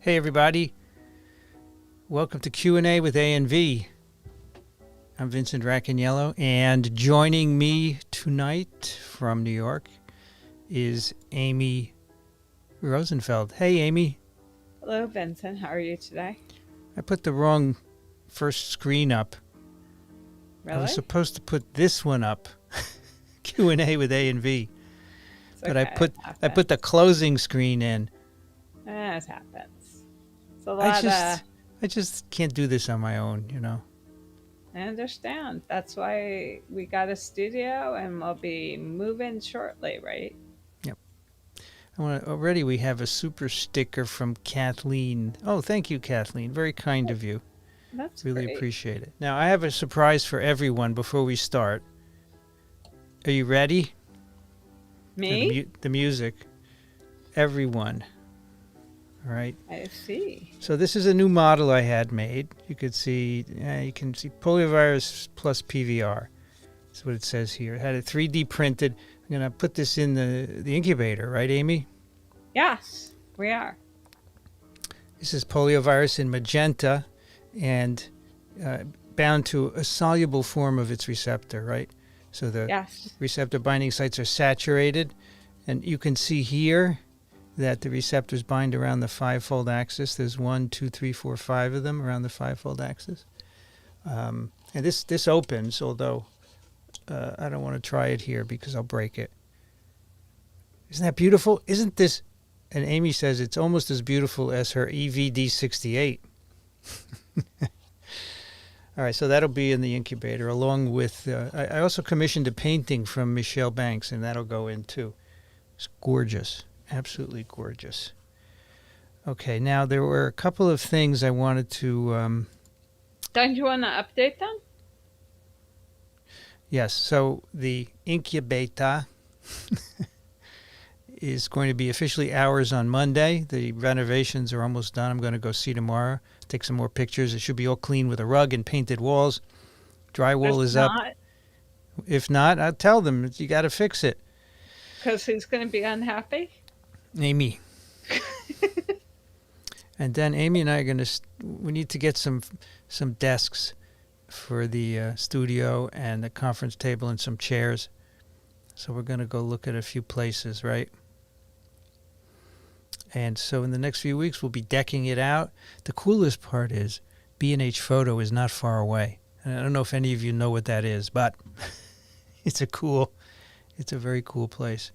Hey everybody, welcome to Q&A with A&V. I'm Vincent Racaniello, and joining me tonight from New York is Amy Rosenfeld. Hey Amy. Hello Vincent, how are you today? I put the wrong first screen up. Really? I was supposed to put this one up, Q&A with A&V, but okay, I put the closing screen in. It happens. It's a lot I just can't do this on my own, you know. I understand. That's why we got a studio and we'll be moving shortly, right? Yep. Already we have a super sticker from Kathleen. Oh, thank you, Kathleen. Very kind of you. That's really great. Appreciate it. Now, I have a surprise for everyone before we start. Are you ready? Me? The music. Everyone. All right. I see. So this is a new model I had made. You can see poliovirus plus PVR. That's what it says here. It had it 3D printed. I'm going to put this in the incubator, right, Amy? Yes, we are. This is poliovirus in magenta and bound to a soluble form of its receptor, right? So the receptor binding sites are saturated. And you can see here that the receptors bind around the five-fold axis. There's 1, 2, 3, 4, 5 of them around the five-fold axis. And this opens, although I don't want to try it here because I'll break it. Isn't that beautiful? Isn't this? And Amy says it's almost as beautiful as her EVD68. All right, so that'll be in the incubator along with, I also commissioned a painting from Michelle Banks, and that'll go in too. It's gorgeous. Absolutely gorgeous. Okay, now there were a couple of things I wanted to... Don't you want to update them? Yes, so the incubator is going to be officially ours on Monday. The renovations are almost done. I'm going to go see tomorrow, take some more pictures. It should be all clean with a rug and painted walls. Drywall is up. If not, I'll tell them you got to fix it. Because who's going to be unhappy? Amy. And then Amy and I are going to, we need to get some desks for the studio and the conference table and some chairs. So we're going to go look at a few places, right? And so in the next few weeks, we'll be decking it out. The coolest part is B&H Photo is not far away. And I don't know if any of you know what that is, but it's a very cool place.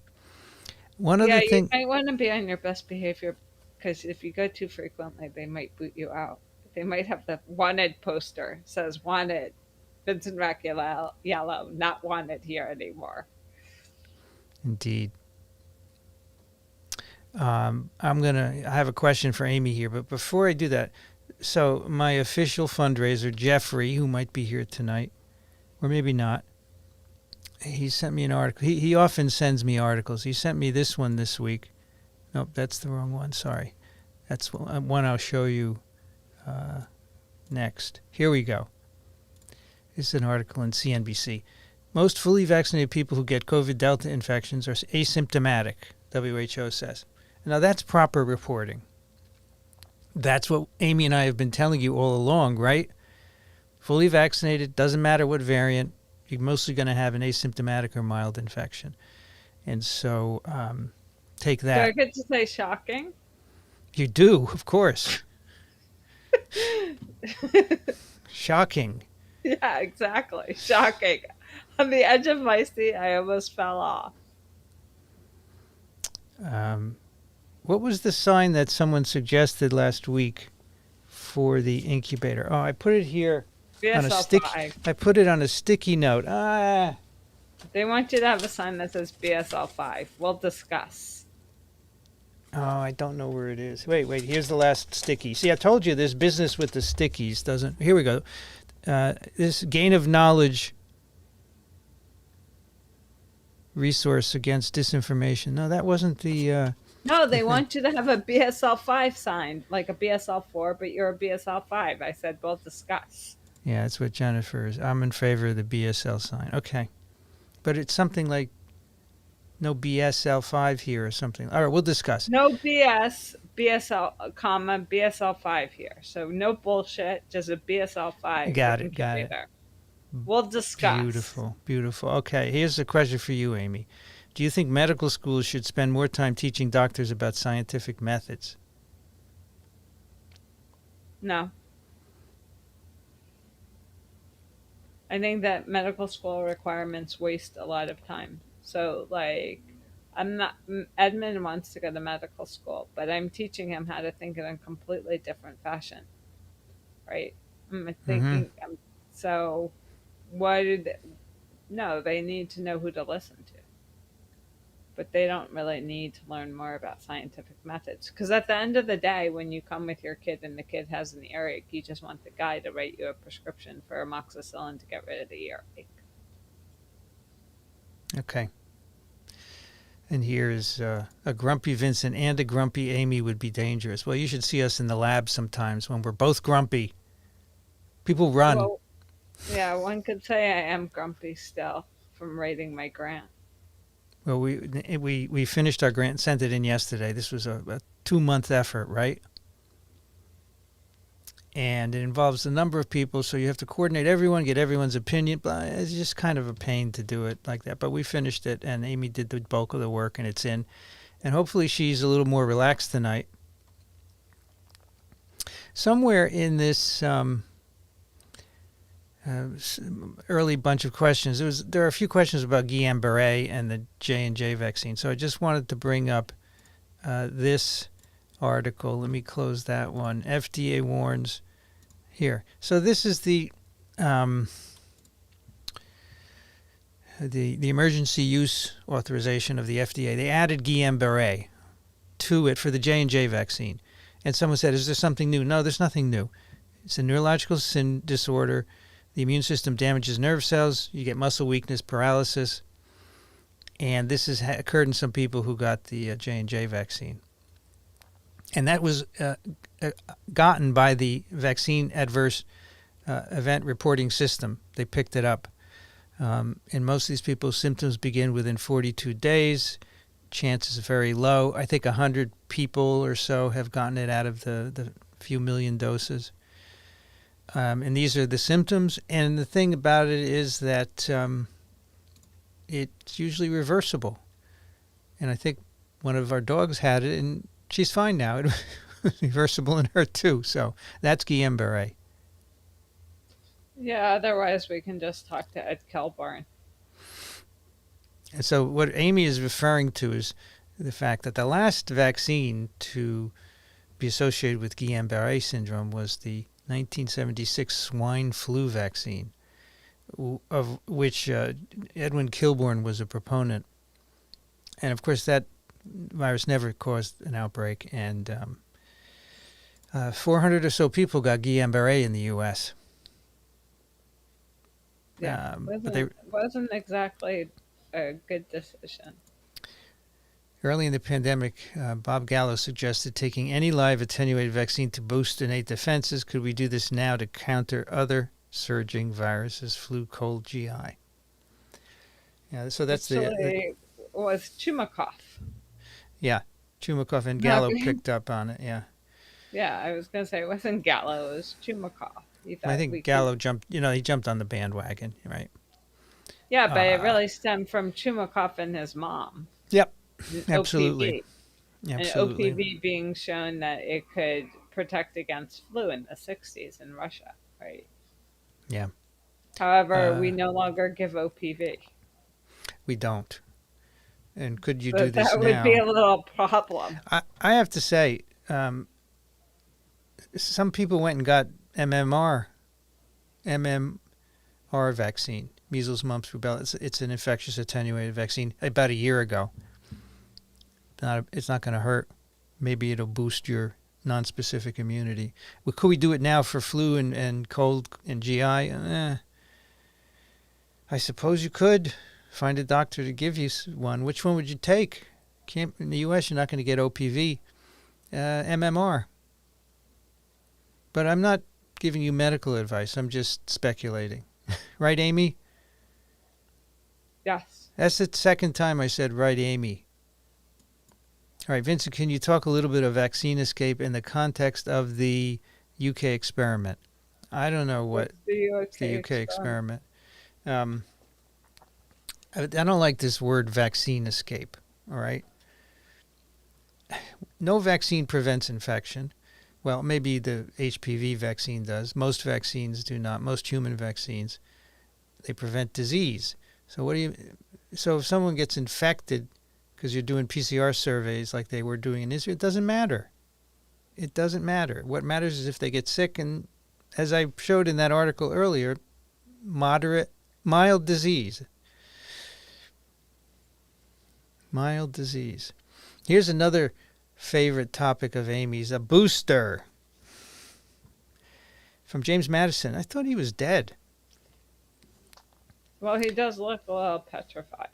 One other thing. You might want to be on your best behavior because if you go too frequently, they might boot you out. They might have the wanted poster. It says wanted. Vincent Racaniello, not wanted here anymore. Indeed. I have a question for Amy here, but before I do that, so my official fundraiser, Jeffrey, who might be here tonight, or maybe not, he sent me an article. He often sends me articles. He sent me this one this week. Nope, that's the wrong one. Sorry. That's one I'll show you next. Here we go. This is an article in CNBC. Most fully vaccinated people who get COVID Delta infections are asymptomatic, WHO says. Now, that's proper reporting. That's what Amy and I have been telling you all along, right? Fully vaccinated, doesn't matter what variant. You're mostly going to have an asymptomatic or mild infection. And so take that. Do I get to say shocking? You do, of course. Shocking. Yeah, exactly. Shocking. On the edge of my seat, I almost fell off. What was the sign that someone suggested last week for the incubator? Oh, I put it here. I put it on a sticky note. They want you to have a sign that says BSL5. We'll discuss. Oh, I don't know where it is. Wait. Here's the last sticky. See, I told you this business with the stickies doesn't... Here we go. This gain of knowledge resource against disinformation. No, that wasn't the... No, they want you to have a BSL5 sign, like a BSL4, but you're a BSL5. I said, we'll discuss. Yeah, that's what Jennifer is. I'm in favor of the BSL sign. Okay. But it's something like No BSL5 here or something. All right, we'll discuss. No BS, BSL, comma, BSL5 here. So no bullshit, just a BSL5 for Got it. incubator. We'll discuss. Beautiful. Okay, here's a question for you, Amy. Do you think medical schools should spend more time teaching doctors about scientific methods? No. I think that medical school requirements waste a lot of time. So, like, Edmund wants to go to medical school, but I'm teaching him how to think in a completely different fashion, right? I'm Mm-hmm. thinking, so what did, no, they need to know who to listen to, but they don't really need to learn more about scientific methods. Because at the end of the day, when you come with your kid and the kid has an earache, you just want the guy to write you a prescription for amoxicillin to get rid of the earache. Okay. And here's a grumpy Vincent and a grumpy Amy would be dangerous. Well, you should see us in the lab sometimes when we're both grumpy. People run. Well, yeah, one could say I am grumpy still from writing my grant. Well, we finished our grant and sent it in yesterday. This was a 2-month effort, right? And it involves a number of people, so you have to coordinate everyone, get everyone's opinion. But it's just kind of a pain to do it like that. But we finished it, and Amy did the bulk of the work, and it's in. And hopefully she's a little more relaxed tonight. Somewhere in this early bunch of questions, there are a few questions about Guillain-Barre and the J&J vaccine. So I just wanted to bring up this article. Let me close that one. FDA warns here. So this is the emergency use authorization of the FDA. They added Guillain-Barre to it for the J&J vaccine. And someone said, is there something new? No, there's nothing new. It's a neurological disorder. The immune system damages nerve cells. You get muscle weakness, paralysis. And this has occurred in some people who got the J&J vaccine. And that was gotten by the vaccine adverse event reporting system. They picked it up. In most of these people, symptoms begin within 42 days. Chance is very low. I think 100 people or so have gotten it out of the few million doses. And these are the symptoms. And the thing about it is that it's usually reversible. And I think one of our dogs had it, and she's fine now. It was reversible in her too. So that's Guillain-Barre. Yeah, otherwise we can just talk to Ed Kelborn. And so what Amy is referring to is the fact that the last vaccine to be associated with Guillain-Barre syndrome was the 1976 swine flu vaccine, of which Edwin Kilbourne was a proponent. And of course that virus never caused an outbreak, and 400 or so people got Guillain-Barre in the U.S. Yeah, wasn't exactly a good decision. Early in the pandemic, Bob Gallo suggested taking any live attenuated vaccine to boost innate defenses. Could we do this now to counter other surging viruses, flu, cold, GI? Yeah, so that's was Chumakov. Yeah, Chumakov and Gallo picked up on it. Yeah. Yeah, I was gonna say it wasn't Gallo, it was Chumakov. I think Gallo jumped. He jumped on the bandwagon, right? Yeah, but it really stemmed from Chumakov and his mom. Yep. Absolutely. OPV. And OPV being shown that it could protect against flu in the 60s in Russia, right? Yeah. However, we no longer give OPV. We don't. And could you do this now? That would be a little problem. I have to say, some people went and got MMR vaccine, measles, mumps, rubella. It's an infectious attenuated vaccine about a year ago. It's not going to hurt. Maybe it'll boost your nonspecific immunity. Well, could we do it now for flu and cold and GI? I suppose you could find a doctor to give you one. Which one would you take? In the U.S., you're not going to get OPV, MMR. But I'm not giving you medical advice. I'm just speculating. Right, Amy? Yes. That's the second time I said right, Amy. All right, Vincent, can you talk a little bit of vaccine escape in the context of the UK experiment? I don't know what the UK experiment. I don't like this word vaccine escape, all right? No vaccine prevents infection. Well, maybe the HPV vaccine does. Most vaccines do not. Most human vaccines, they prevent disease. So so if someone gets infected because you're doing PCR surveys like they were doing in Israel, it doesn't matter. It doesn't matter. What matters is if they get sick, and as I showed in that article earlier, mild disease. Mild disease. Here's another favorite topic of Amy's, a booster. From James Madison. I thought he was dead. Well, he does look a little petrified.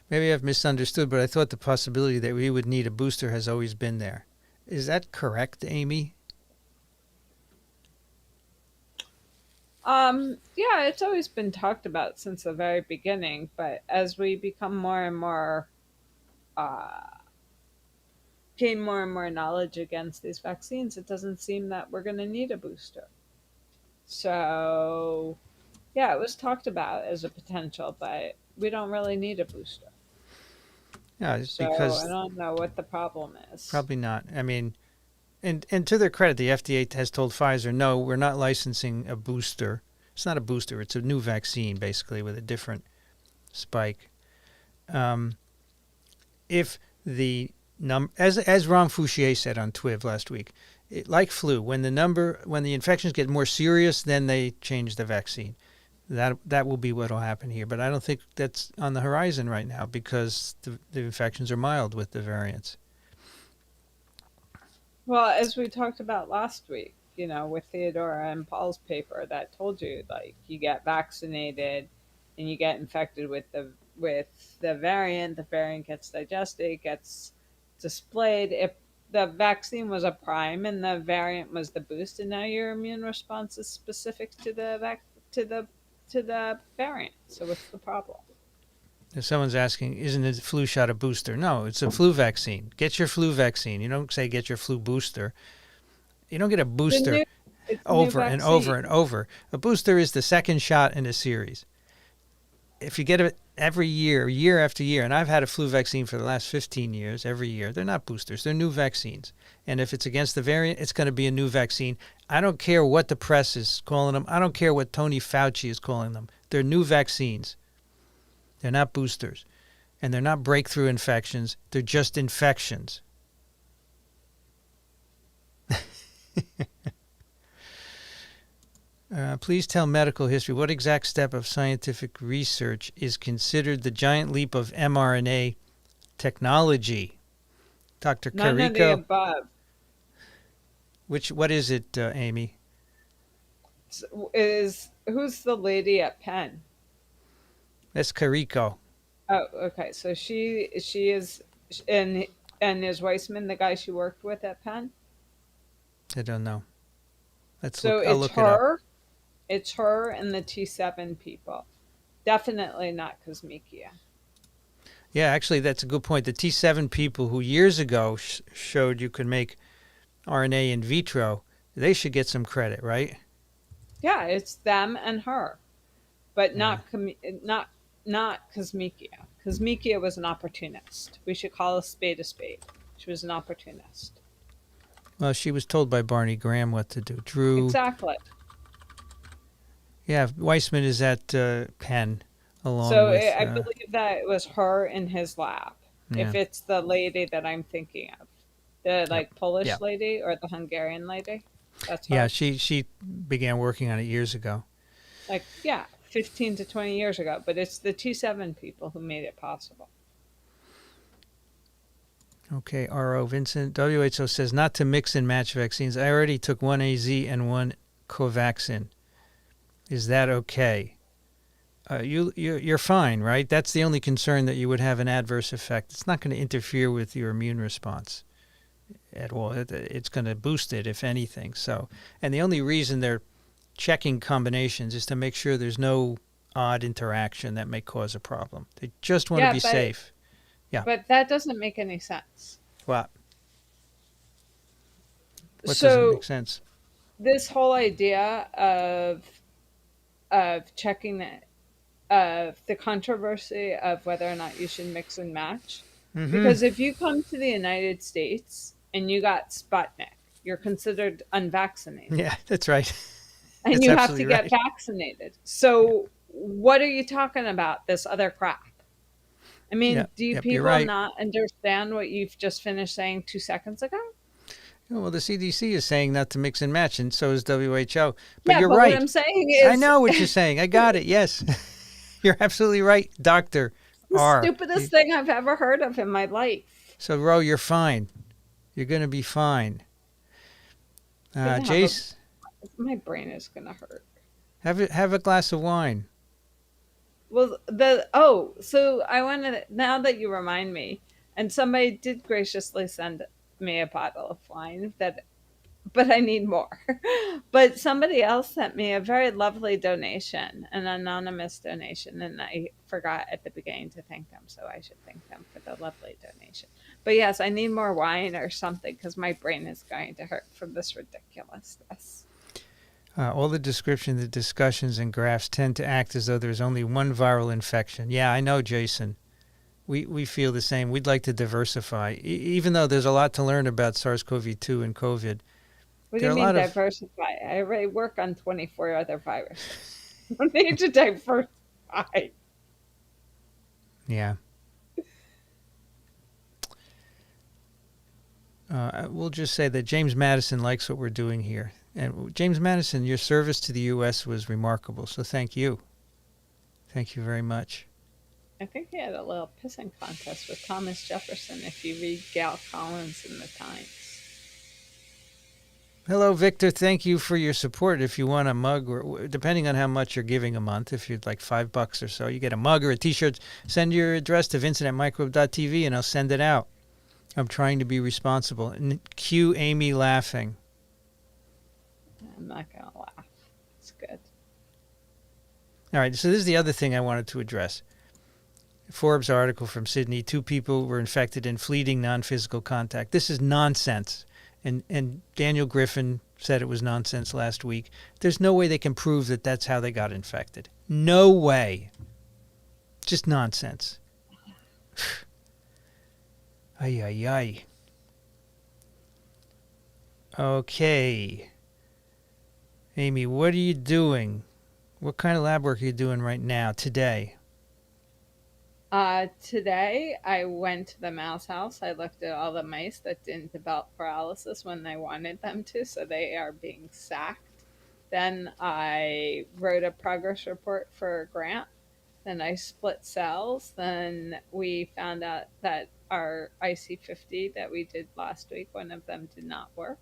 Maybe I've misunderstood, but I thought the possibility that we would need a booster has always been there. Is that correct, Amy? Yeah, it's always been talked about since the very beginning, but as we become more and more, gain more and more knowledge against these vaccines, it doesn't seem that we're going to need a booster. So, yeah, it was talked about as a potential, but we don't really need a booster. Yeah, it's so because I don't know what the problem is. Probably not. I mean, and to their credit, the FDA has told Pfizer, no, we're not licensing a booster. It's not a booster. It's a new vaccine, basically, with a different spike. If the as Ron Fouchier said on Twiv last week, like flu, when the infections get more serious, then they change the vaccine. That will be what will happen here. But I don't think that's on the horizon right now because the infections are mild with the variants. Well, as we talked about last week, with Theodora and Paul's paper that told you, like, you get vaccinated and you get infected with the variant gets digested, gets displayed. If the vaccine was a prime and the variant was the boost, and now your immune response is specific to the variant. So what's the problem? If someone's asking, isn't a flu shot a booster? No, it's a flu vaccine. Get your flu vaccine. You don't say get your flu booster. You don't get a booster over and over and over. A booster is the second shot in a series. If you get it every year, year after year, and I've had a flu vaccine for the last 15 years, every year, they're not boosters. They're new vaccines. And if it's against the variant, it's going to be a new vaccine. I don't care what the press is calling them. I don't care what Tony Fauci is calling them. They're new vaccines. They're not boosters. And they're not breakthrough infections. They're just infections. Please tell medical history. What exact step of scientific research is considered the giant leap of mRNA technology? Dr. None Carrico. of the above. What is it, Amy? Who's the lady at Penn? That's Carrico. Oh, okay. So she is, and is Weissman the guy she worked with at Penn? I don't know. I'll look it up. It's her and the T7 people. Definitely not Kosmikia. Yeah, actually, that's a good point. The T7 people who years ago showed you could make RNA in vitro, they should get some credit, right? Yeah, it's them and her, but not Kosmikia. Kosmikia was an opportunist. We should call a spade a spade. She was an opportunist. Well, she was told by Barney Graham what to do. Drew. Exactly. Yeah, Weissman is at Penn along with... I believe that it was her in his lab. Yeah. If it's the lady that I'm thinking of. The Polish lady or the Hungarian lady. That's her. Yeah, she began working on it years ago. 15 to 20 years ago. But it's the T7 people who made it possible. Okay, R.O. Vincent. WHO says not to mix and match vaccines. I already took one AZ and one Covaxin. Is that okay? You're fine, right? That's the only concern, that you would have an adverse effect. It's not going to interfere with your immune response at all. It's going to boost it, if anything. So, and the only reason they're checking combinations is to make sure there's no odd interaction that may cause a problem. They just want to be safe. Yeah. But that doesn't make any sense. What? What doesn't make sense? This whole idea of checking the controversy of whether or not you should mix and match. Mm-hmm. Because if you come to the United States and you got Sputnik, you're considered unvaccinated. Yeah, that's right. And that's you have to get vaccinated. So what are you talking about, this other crap? I mean, do you people not understand what you've just finished saying 2 seconds ago? Well, the CDC is saying not to mix and match, and so is WHO. But you're right. What I'm saying is... I know what you're saying. I got it, yes. You're absolutely right, Dr. R. The stupidest thing I've ever heard of in my life. So, Ro, you're fine. You're going to be fine. Jace? My brain is going to hurt. Have a glass of wine. Well, so I wanted, now that you remind me, and somebody did graciously send me a bottle of wine, but I need more. But somebody else sent me a very lovely donation, an anonymous donation, and I forgot at the beginning to thank them, so I should thank them for the lovely donation. But yes, I need more wine or something because my brain is going to hurt from this ridiculousness. All the description, the discussions, and graphs tend to act as though there's only one viral infection. Yeah, I know, Jason. We feel the same. We'd like to diversify, even though there's a lot to learn about SARS-CoV-2 and COVID. What do you mean diversify? I already work on 24 other viruses. We need to diversify. Yeah. We'll just say that James Madison likes what we're doing here. And James Madison, your service to the U.S. was remarkable, so thank you. Thank you very much. I think he had a little pissing contest with Thomas Jefferson if you read Gal Collins in the Times. Hello, Victor. Thank you for your support. If you want a mug, or depending on how much you're giving a month, if you're like $5 or so, you get a mug or a T-shirt. Send your address to Vincent@microbe.tv and I'll send it out. I'm trying to be responsible. And cue Amy laughing. I'm not going to laugh. It's good. All right, so this is the other thing I wanted to address. Forbes article from Sydney, 2 people were infected in fleeting non-physical contact. This is nonsense. And Daniel Griffin said it was nonsense last week. There's no way they can prove that that's how they got infected. No way. Just nonsense. Ay, ay, ay. Okay. Amy, what are you doing? What kind of lab work are you doing right now, today? Today, I went to the mouse house. I looked at all the mice that didn't develop paralysis when they wanted them to, so they are being sacked. Then I wrote a progress report for a grant. Then I split cells. Then we found out that our IC50 that we did last week, one of them did not work.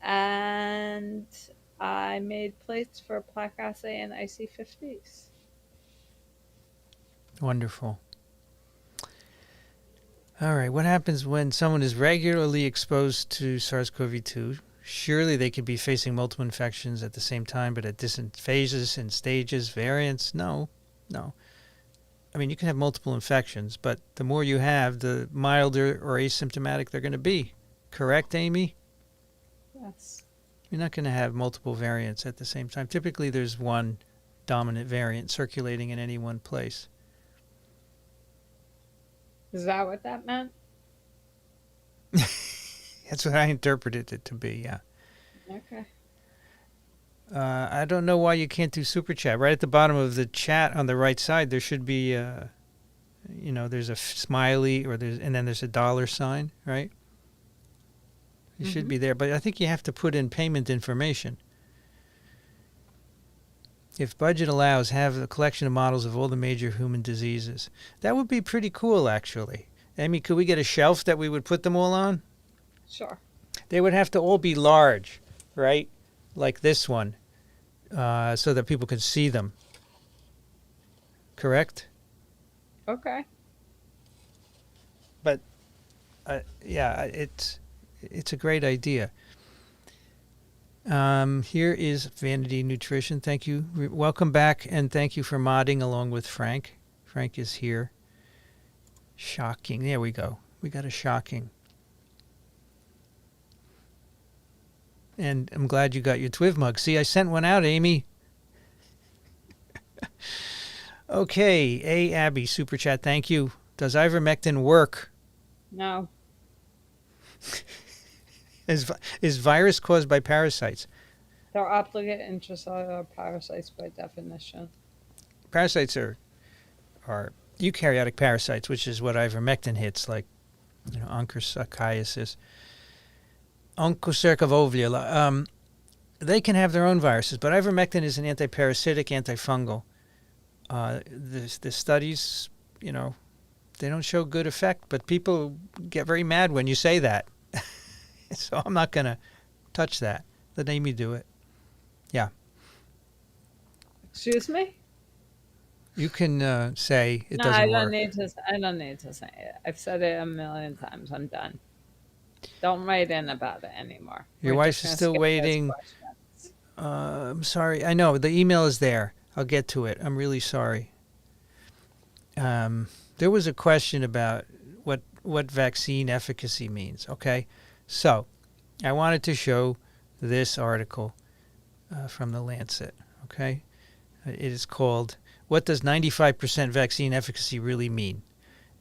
And I made plates for plaque assay and IC50s. Wonderful. All right, what happens when someone is regularly exposed to SARS-CoV-2? Surely they could be facing multiple infections at the same time, but at different phases and stages, variants? No. I mean, you can have multiple infections, but the more you have, the milder or asymptomatic they're going to be. Correct, Amy? Yes. You're not going to have multiple variants at the same time. Typically, there's one dominant variant circulating in any one place. Is that what that meant? That's what I interpreted it to be, yeah. Okay. I don't know why you can't do Super Chat. Right at the bottom of the chat on the right side, there should be, there's a smiley and then there's a $sign, right? It should be there, but I think you have to put in payment information. If budget allows, have a collection of models of all the major human diseases. That would be pretty cool, actually. Amy, could we get a shelf that we would put them all on? Sure. They would have to all be large, right? Like this one, so that people can see them. Correct? Okay. But, it's a great idea. Here is Vanity Nutrition. Thank you. Welcome back, and thank you for modding along with Frank. Frank is here. Shocking. There we go. We got a shocking. And I'm glad you got your Twiv mug. See, I sent one out, Amy. Okay. A. Abby, Super Chat. Thank you. Does ivermectin work? No. Is virus caused by parasites? They're obligate intracellular parasites by definition. Parasites are eukaryotic parasites, which is what ivermectin hits, like onchocerciasis, onchocerca ovula. They can have their own viruses, but ivermectin is an antiparasitic, antifungal. The studies, they don't show good effect, but people get very mad when you say that. So I'm not going to touch that. Let Amy do it. Yeah. Excuse me? You can say it doesn't I work. I don't need to say it. I've said it a million times. I'm done. Don't write in about it anymore. Your wife is still waiting. I'm sorry. I know. The email is there. I'll get to it. I'm really sorry. There was a question about what vaccine efficacy means. Okay. So I wanted to show this article from the Lancet. Okay. It is called, "What Does 95% Vaccine Efficacy Really Mean?"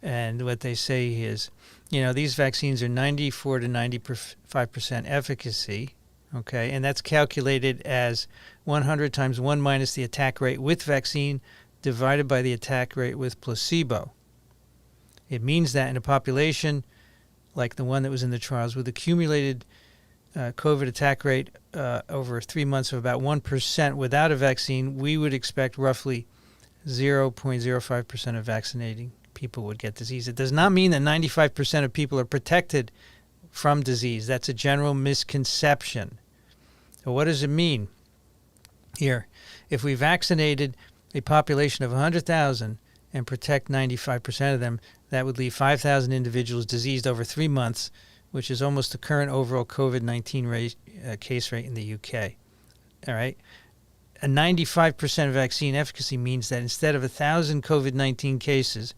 And what they say is, these vaccines are 94 to 95% efficacy. Okay. And that's calculated as 100 times 1 minus the attack rate with vaccine divided by the attack rate with placebo. It means that in a population like the one that was in the trials with accumulated COVID attack rate over 3 months of about 1% without a vaccine, we would expect roughly 0.05% of vaccinating people would get disease. It does not mean that 95% of people are protected from disease. That's a general misconception. So what does it mean? Here, if we vaccinated a population of 100,000 and protect 95% of them, that would leave 5,000 individuals diseased over 3 months, which is almost the current overall COVID-19 case rate in the UK. All right. A 95% vaccine efficacy means that instead of 1,000 COVID-19 cases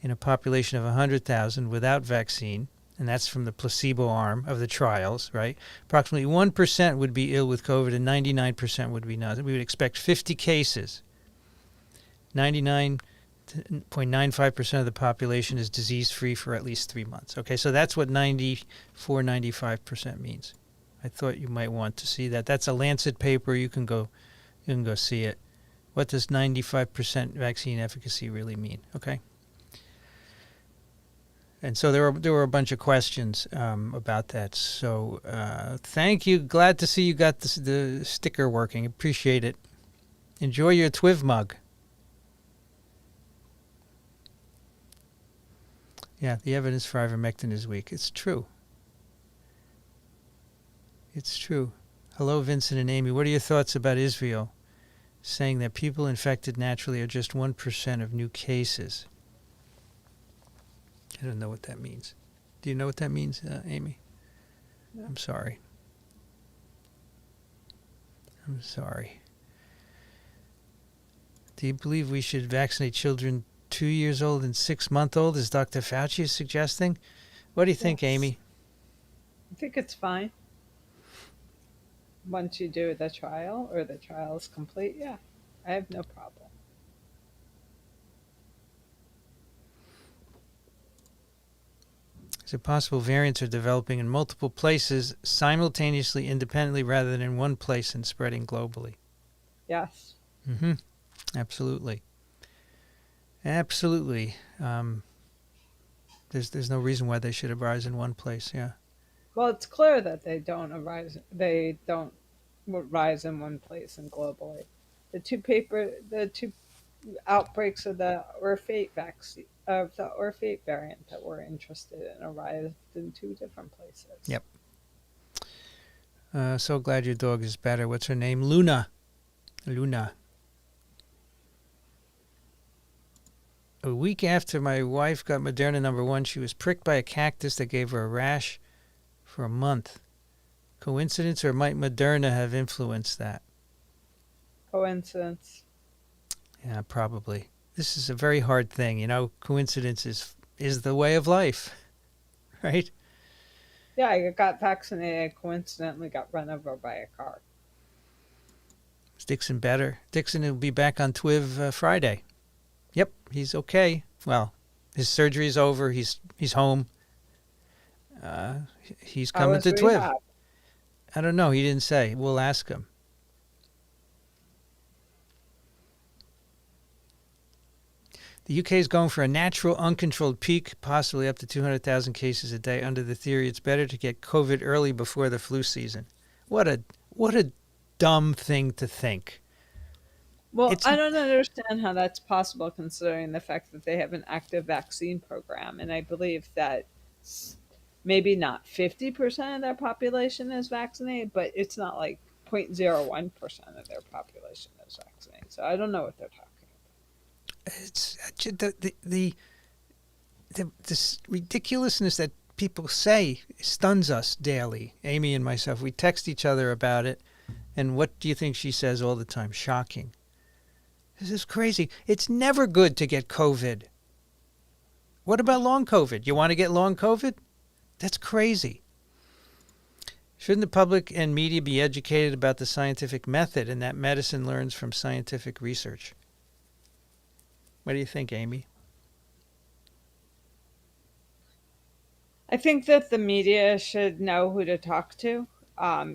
in a population of 100,000 without vaccine, and that's from the placebo arm of the trials, right? Approximately 1% would be ill with COVID and 99% would be not. We would expect 50 cases. 99.95% of the population is disease-free for at least 3 months. Okay, so that's what 94, 95% means. I thought you might want to see that. That's a Lancet paper. You can go see it. What does 95% vaccine efficacy really mean? Okay. And so there were a bunch of questions about that. So thank you. Glad to see you got the sticker working. Appreciate it. Enjoy your Twiv mug. Yeah, the evidence for ivermectin is weak. It's true. It's true. Hello, Vincent and Amy. What are your thoughts about Israel saying that people infected naturally are just 1% of new cases? I don't know what that means. Do you know what that means, Amy? No. I'm sorry. Do you believe we should vaccinate children 2 years old and 6-month-old, as Dr. Fauci is suggesting? What do you think, Amy? I think it's fine. Once you do the trial or the trial is complete, yeah, I have no problem. Is it possible variants are developing in multiple places simultaneously, independently, rather than in one place and spreading globally? Yes. Mm-hmm. Absolutely. Absolutely. There's no reason why they should arise in one place. Yeah. Well, it's clear that they don't rise in one place and globally. The two outbreaks of the Orphate vaccine, of the Orphate variant that we're interested in, arrived in 2 different places. Yep. So glad your dog is better. What's her name? Luna. A week after my wife got Mrna #1, she was pricked by a cactus that gave her a rash for a month. Coincidence, or might Mrna have influenced that? Coincidence. Yeah, probably. This is a very hard thing. You know, coincidence is the way of life, right? Yeah, I got vaccinated. Coincidentally, got run over by a car. Is Dixon better? Dixon will be back on TWIV Friday. Yep, he's okay. Well, his surgery's over. He's home. He's coming to TWIV. I don't know. He didn't say. We'll ask him. The UK is going for a natural, uncontrolled peak, possibly up to 200,000 cases a day. Under the theory, it's better to get COVID early before the flu season. What a dumb thing to think. Well, I don't understand how that's possible considering the fact that they have an active vaccine program. And I believe that maybe not 50% of their population is vaccinated, but it's not like 0.01% of their population is vaccinated. So I don't know what they're talking about. It's this ridiculousness that people say stuns us daily. Amy and myself, we text each other about it. And what do you think she says all the time? Shocking. This is crazy. It's never good to get COVID. What about long COVID? You want to get long COVID? That's crazy. Shouldn't the public and media be educated about the scientific method and that medicine learns from scientific research? What do you think, Amy? I think that the media should know who to talk to.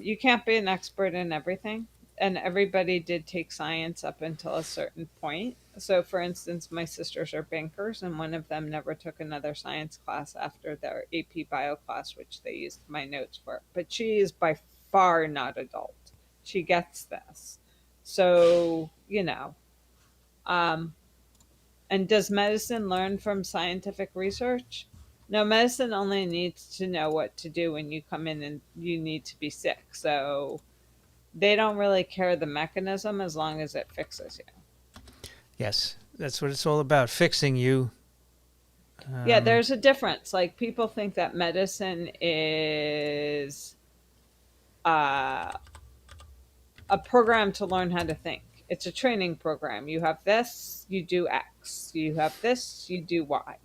You can't be an expert in everything. And everybody did take science up until a certain point. So, for instance, my sisters are bankers, and one of them never took another science class after their AP bio class, which they used my notes for. But she is by far not adult. She gets this. So, you know. And does medicine learn from scientific research? No, medicine only needs to know what to do when you come in and you need to be sick. So they don't really care the mechanism as long as it fixes you. Yes, that's what it's all about, fixing you. Yeah, there's a difference. Like, people think that medicine is a program to learn how to think. It's a training program. You have this, you do X. You have this, you do Y.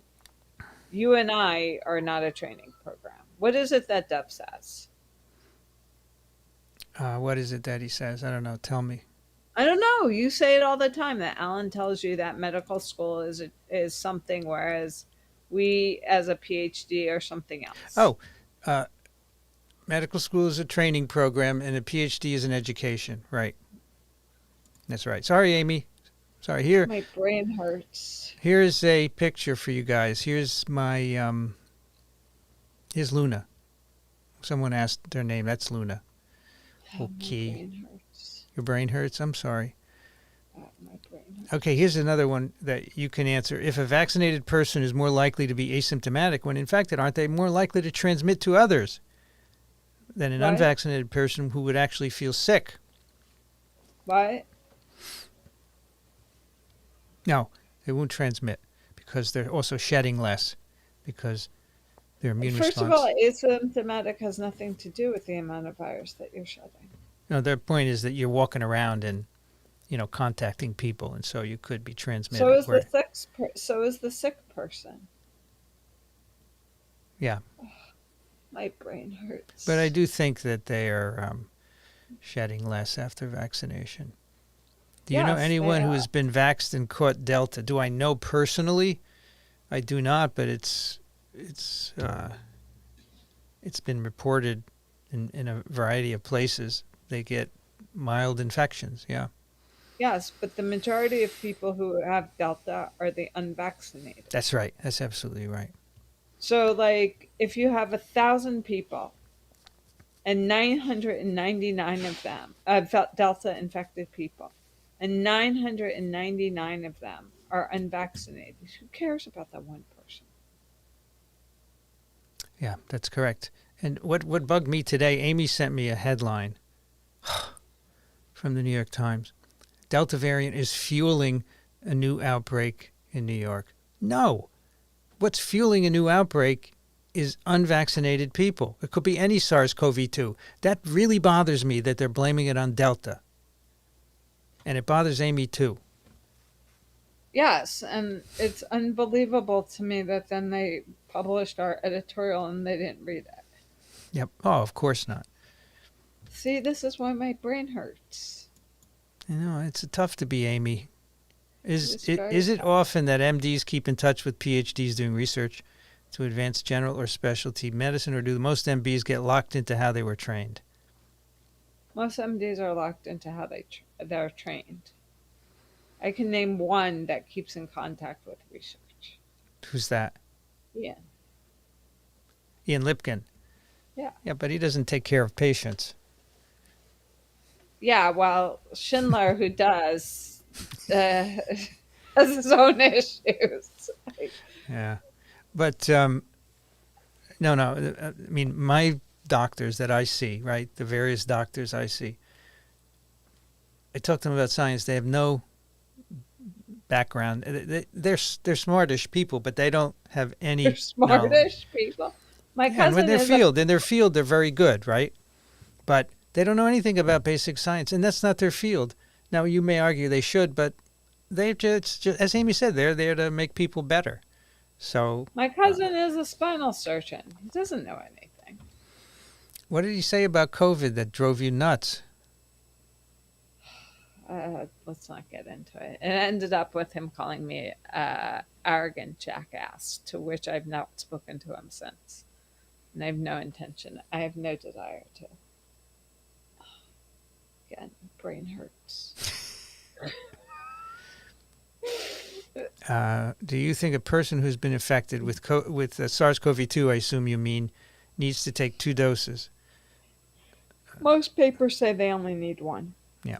You and I are not a training program. What is it that Dove says? What is it that he says? I don't know. Tell me. I don't know. You say it all the time that Alan tells you that medical school is something, whereas we as a PhD are something else. Oh, medical school is a training program and a PhD is an education. Right. That's right. Sorry, Amy. Sorry. Here. My brain hurts. Here's a picture for you guys. Here's my, here's Luna. Someone asked their name. That's Luna. Okay. My brain hurts. Your brain hurts? I'm sorry. My brain hurts. Okay, here's another one that you can answer. If a vaccinated person is more likely to be asymptomatic when infected, aren't they more likely to transmit to others than an unvaccinated person who would actually feel sick? What? No, they won't transmit because they're also shedding less because their immune response. First of all, asymptomatic has nothing to do with the amount of virus that you're shedding. No, their point is that you're walking around and, you know, contacting people, and so you could be transmitting. So is the sick person. Yeah. Oh, my brain hurts. But I do think that they are shedding less after vaccination. Do you know anyone who has been vaxxed and caught Delta? Do I know personally? I do not, but it's been reported in a variety of places. They get mild infections, yeah. Yes, but the majority of people who have Delta are the unvaccinated. That's right. That's absolutely right. So, like, if you have 1,000 people and 999 of them Delta infected people, and 999 of them are unvaccinated, who cares about that one person? Yeah, that's correct. And what bugged me today, Amy sent me a headline from the New York Times. Delta variant is fueling a new outbreak in New York. No. What's fueling a new outbreak is unvaccinated people. It could be any SARS-CoV-2. That really bothers me that they're blaming it on Delta. And it bothers Amy too. Yes, and it's unbelievable to me that then they published our editorial and they didn't read it. Yep. Oh, of course not. See, this is why my brain hurts. You know, it's tough to be Amy. Is it tough. often that MDs keep in touch with PhDs doing research to advance general or specialty medicine, or do most MDs get locked into how they were trained? Most MDs are locked into how they're trained. I can name one that keeps in contact with research. Who's that? Ian. Ian Lipkin. Yeah. Yeah, but he doesn't take care of patients. Yeah, well, Schindler, who does, has his own issues. Yeah. But, no. I mean, my doctors that I see, right, the various doctors I see, I talk to them about science. They have no background. They're smartish people, but they don't have any They're smartish knowledge. People. My cousin in their field, they're very good, right? But they don't know anything about basic science, and that's not their field. Now, you may argue they should, but they just, as Amy said, they're there to make people better. So my cousin is a spinal surgeon. He doesn't know anything. What did he say about COVID that drove you nuts? Let's not get into it. It ended up with him calling me arrogant jackass, to which I've not spoken to him since. And I have no desire to. Again, brain hurts. Do you think a person who's been infected with SARS-CoV-2, I assume you mean, needs to take 2 doses? Most papers say they only need 1. Yeah.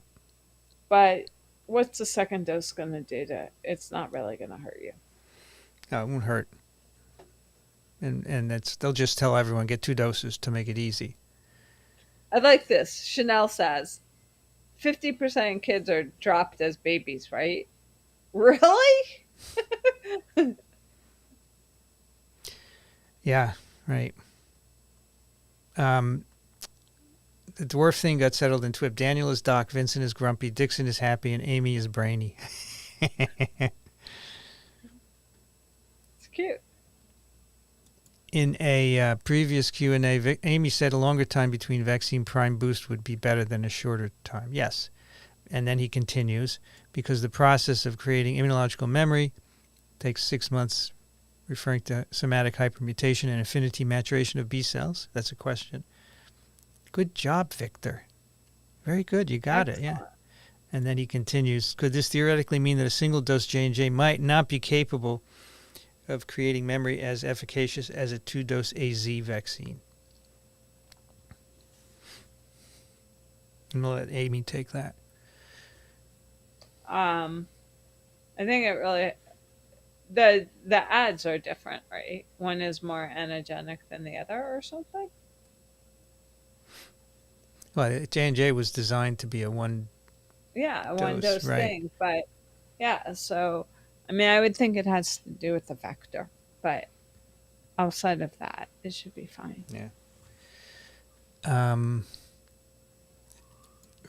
But what's the second dose going to do to it? It's not really going to hurt you. No, it won't hurt. And they'll just tell everyone, get 2 doses to make it easy. I like this. Chanel says, 50% of kids are dropped as babies, right? Really? Yeah, right. The dwarf thing got settled in TWIP. Daniel is Doc, Vincent is grumpy, Dixon is happy, and Amy is brainy. It's cute. In a previous Q&A, Amy said a longer time between vaccine prime boost would be better than a shorter time. Yes. And then he continues, because the process of creating immunological memory takes 6 months, referring to somatic hypermutation and affinity maturation of B cells. That's a question. Good job, Victor. Very good. You got it. Yeah. And then he continues, could this theoretically mean that a single dose J&J might not be capable of creating memory as efficacious as a 2-dose AZ vaccine? I'm going to let Amy take that. I think it really, the ads are different, right? One is more antigenic than the other or something? Well, J&J was designed to be a one dose right. thing. But yeah, so, I mean, I would think it has to do with the vector. But outside of that, it should be fine. Yeah.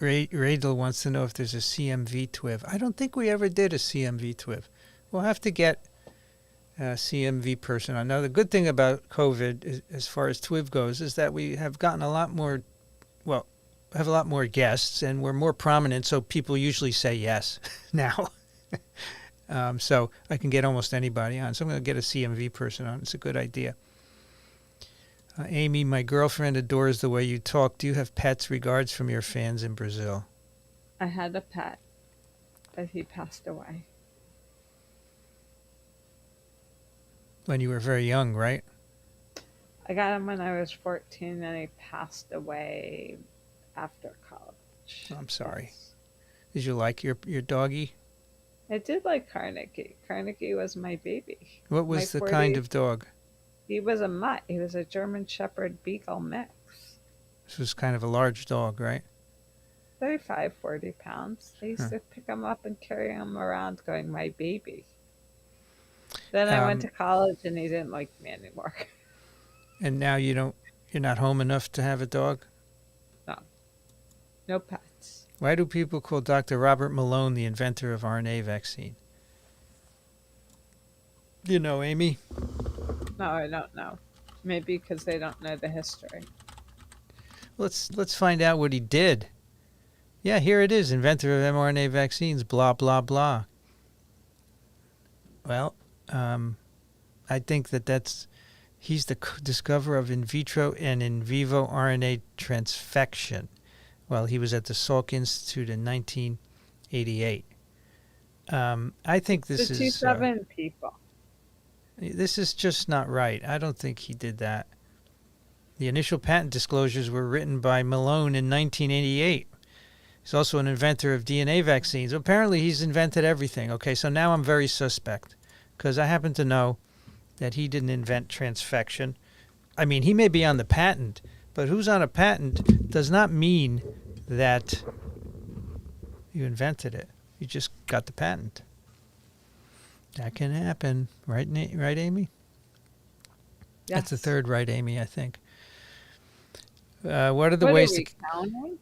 Radel wants to know if there's a CMV TWIV. I don't think we ever did a CMV TWIV. We'll have to get a CMV person on. Now, the good thing about COVID, as far as TWIV goes, is that we have gotten a lot more guests, and we're more prominent, so people usually say yes now. So I can get almost anybody on. So I'm going to get a CMV person on. It's a good idea. Amy, my girlfriend adores the way you talk. Do you have pets? Regards from your fans in Brazil. I had a pet, but he passed away. When you were very young, right? I got him when I was 14, and he passed away after college. I'm sorry. Yes. Did you like your doggy? I did like Carnegie. Carnegie was my baby. What was the kind of dog? He was a mutt. He was a German Shepherd Beagle mix. This was kind of a large dog, right? 35, 40 pounds. I used to pick him up and carry him around going, my baby. Then I went to college, and he didn't like me anymore. Did you like your doggy? What was the kind of dog? He was a mutt. He was a German Shepherd Beagle mix. This was kind of a large dog, right? 35, 40 pounds. I used to pick him up and carry him around going, my baby. Then I went to college and he didn't like me anymore. And now you're not home enough to have a dog? No. No pets. Why do people call Dr. Robert Malone the inventor of RNA vaccine? Do you know, Amy? No, I don't know. Maybe because they don't know the history. Let's find out what he did. Yeah, here it is. Inventor of mRNA vaccines, blah, blah, blah. Well, I think he's the discoverer of in vitro and in vivo RNA transfection while he was at the Salk Institute in 1988. I think this is... 57 people. This is just not right. I don't think he did that. The initial patent disclosures were written by Malone in 1988. He's also an inventor of DNA vaccines. Apparently, he's invented everything. Okay, so now I'm very suspect because I happen to know that he didn't invent transfection. I mean, he may be on the patent, but who's on a patent does not mean that you invented it. You just got the patent. That can happen, right, Amy? Yes. That's the third right, Amy, I think. What are the What ways are we to... counting?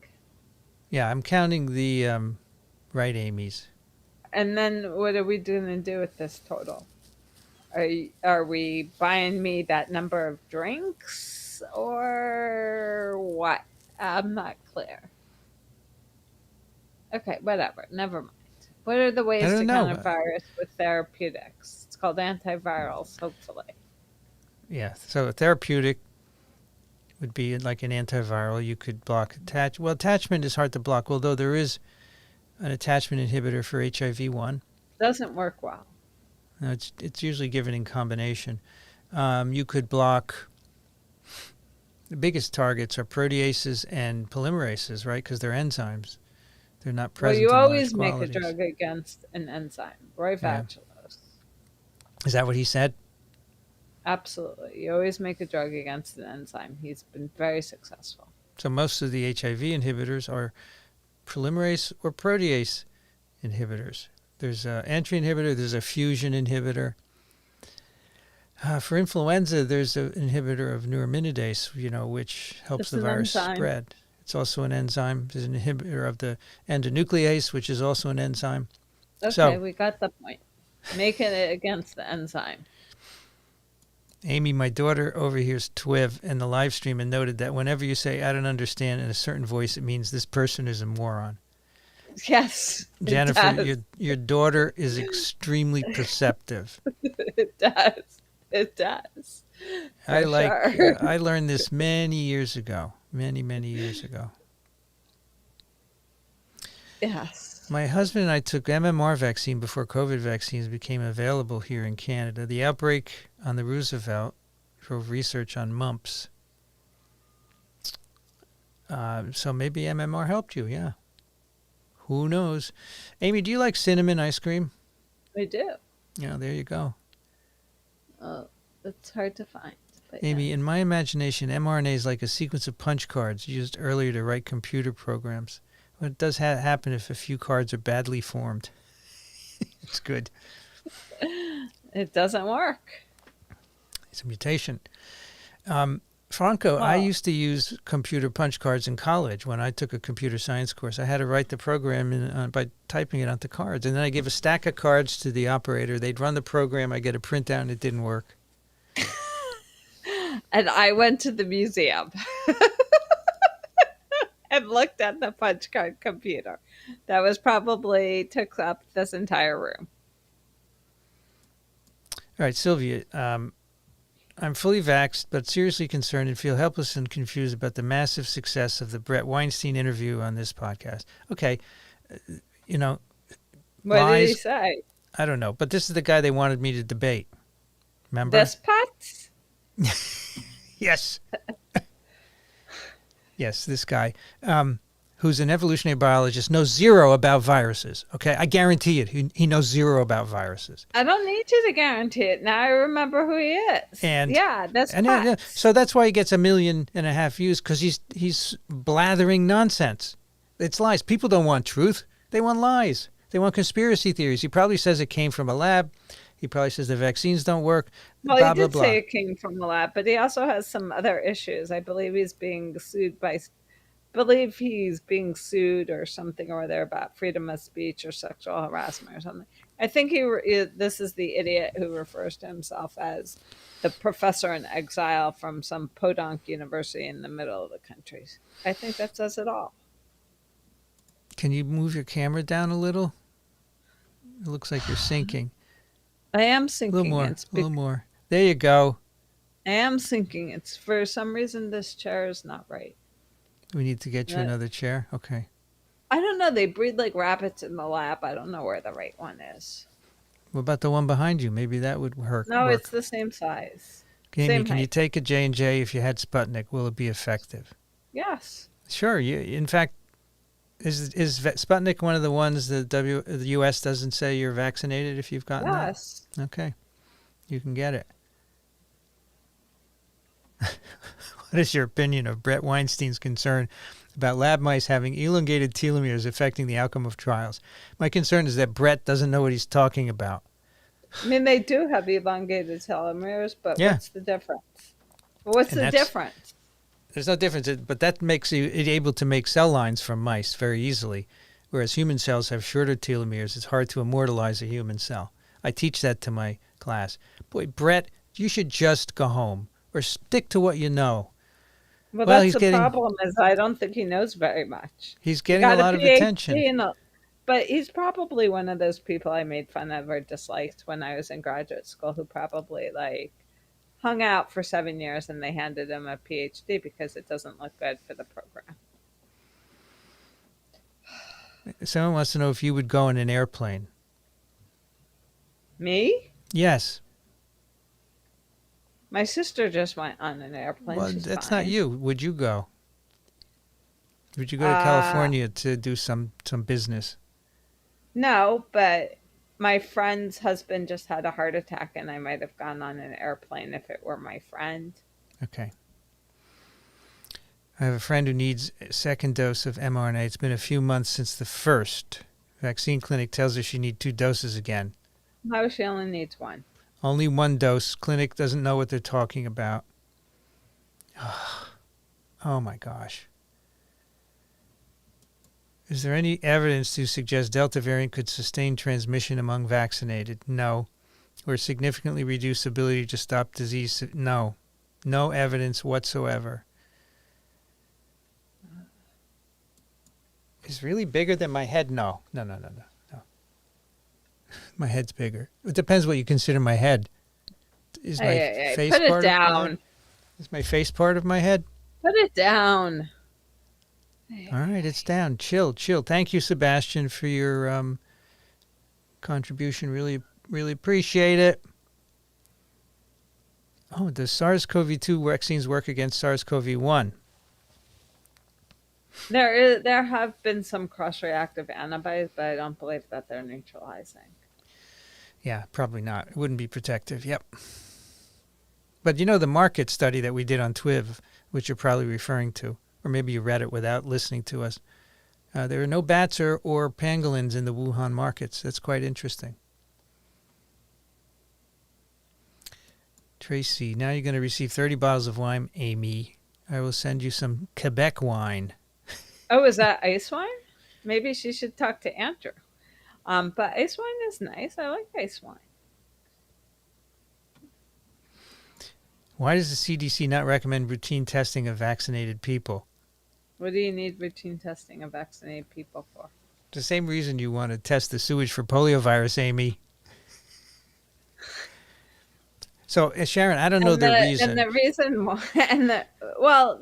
Yeah, I'm counting the right Amy's. And then what are we going to do with this total? Are we buying me that number of drinks or what? I'm not clear. Okay, whatever. Never mind. What are the ways to counter virus with therapeutics? It's called antivirals, hopefully. Yeah, so a therapeutic would be like an antiviral. You could block attachment is hard to block, although there is an attachment inhibitor for HIV-1. Doesn't work well. No, it's usually given in combination. You could block... The biggest targets are proteases and polymerases, right? Because they're enzymes. They're not present. Well, you always make a drug against an enzyme. Roy Vagelos. Is that what he said? Absolutely. You always make a drug against an enzyme. He's been very successful. So most of the HIV inhibitors are polymerase or protease inhibitors. There's an entry inhibitor. There's a fusion inhibitor. For influenza, there's an inhibitor of neuraminidase, which helps the virus spread. It's also an enzyme. There's an inhibitor of the endonuclease, which is also an enzyme. Okay, we got the point. Making it against the enzyme. Amy, my daughter overhears TWIV in the live stream and noted that whenever you say, I don't understand in a certain voice, it means this person is a moron. Yes. Jennifer, your daughter is extremely perceptive. It does. It does. I learned this many years ago. Many, many years ago. Yes. My husband and I took MMR vaccine before COVID vaccines became available here in Canada. The outbreak on the Roosevelt drove research on mumps. So maybe MMR helped you, yeah. Who knows? Amy, do you like cinnamon ice cream? I do. Yeah, there you go. Oh, it's hard to find. Amy, in my imagination, mRNA is like a sequence of punch cards used earlier to write computer programs. But it does happen if a few cards are badly formed. It's good. It doesn't work. It's a mutation. Franco, I used to use computer punch cards in college when I took a computer science course. I had to write the program by typing it onto cards. And then I gave a stack of cards to the operator. They'd run the program. I get a printout, and it didn't work. And I went to the museum and looked at the punch card computer. That was probably took up this entire room. All right, Sylvia, I'm fully vaxxed, but seriously concerned and feel helpless and confused about the massive success of the Brett Weinstein interview on this podcast. Okay, What lies, did he say? I don't know, but this is the guy they wanted me to debate. Remember? This Pat? Yes. Yes, this guy, who's an evolutionary biologist, knows zero about viruses. Okay, I guarantee it. He knows zero about viruses. I don't need you to guarantee it. Now I remember who he is. And that's so that's why he gets 1.5 million views, because he's blathering nonsense. It's lies. People don't want truth. They want lies. They want conspiracy theories. He probably says it came from a lab. He probably says the vaccines don't work. Well, blah, he did say it came from the lab, but he also has some other issues. I believe he's being sued or something or other about freedom of speech or sexual harassment or something. I think this is the idiot who refers to himself as the professor in exile from some podunk university in the middle of the country. I think that says it all. Can you move your camera down a little? It looks like you're sinking. I am sinking. A little more. There you go. I am sinking. It's for some reason this chair is not right. We need to get you another chair? Okay. I don't know. They breed like rabbits in the lab. I don't know where the right one is. What about the one behind you? Maybe that would work. No, it's the same size. Amy, can you take a J&J if you had Sputnik? Will it be effective? Yes. Sure. In fact, is Sputnik one of the ones that the U.S. doesn't say you're vaccinated if you've gotten that? Yes. Okay. You can get it. What is your opinion of Brett Weinstein's concern about lab mice having elongated telomeres affecting the outcome of trials? My concern is that Brett doesn't know what he's talking about. I mean, they do have elongated telomeres, but what's the difference? What's the difference? There's no difference, but that makes you able to make cell lines from mice very easily, whereas human cells have shorter telomeres. It's hard to immortalize a human cell. I teach that to my class. Boy, Brett, you should just go home or stick to what you know. Well, that's the problem is I don't think he knows very much. He's getting a lot of attention. But he's probably one of those people I made fun of or disliked when I was in graduate school who probably hung out for 7 years and they handed him a PhD because it doesn't look good for the program. Someone wants to know if you would go in an airplane. Me? Yes. My sister just went on an airplane. Well, that's not you. Would you go? Would you go to California to do some business? No, but my friend's husband just had a heart attack, and I might have gone on an airplane if it were my friend. Okay. I have a friend who needs a second dose of mRNA. It's been a few months since the first. Vaccine clinic tells her she needs 2 doses again. No, she only needs 1. Only 1 dose. Clinic doesn't know what they're talking about. Oh my gosh. Is there any evidence to suggest Delta variant could sustain transmission among vaccinated? No. Or significantly reduce ability to stop disease? No. No evidence whatsoever. Is really bigger than my head? No. No. My head's bigger. It depends what you consider my head. Is my face put part it down. Of my head? Is my face part of my head? Put it down. All right, it's down. Chill. Thank you, Sebastian, for your contribution. Really appreciate it. Oh, does SARS-CoV-2 vaccines work against SARS-CoV-1? There have been some cross-reactive antibodies, but I don't believe that they're neutralizing. Yeah, probably not. It wouldn't be protective. Yep. But the market study that we did on TWIV, which you're probably referring to, or maybe you read it without listening to us, there are no bats or pangolins in the Wuhan markets. That's quite interesting. Tracy, now you're going to receive 30 bottles of wine, Amy. I will send you some Quebec wine. Oh, is that ice wine? Maybe she should talk to Andrew. But ice wine is nice. I like ice wine. Why does the CDC not recommend routine testing of vaccinated people? What do you need routine testing of vaccinated people for? The same reason you want to test the sewage for poliovirus, Amy. So, Sharon, I don't know the reason. And the reason why,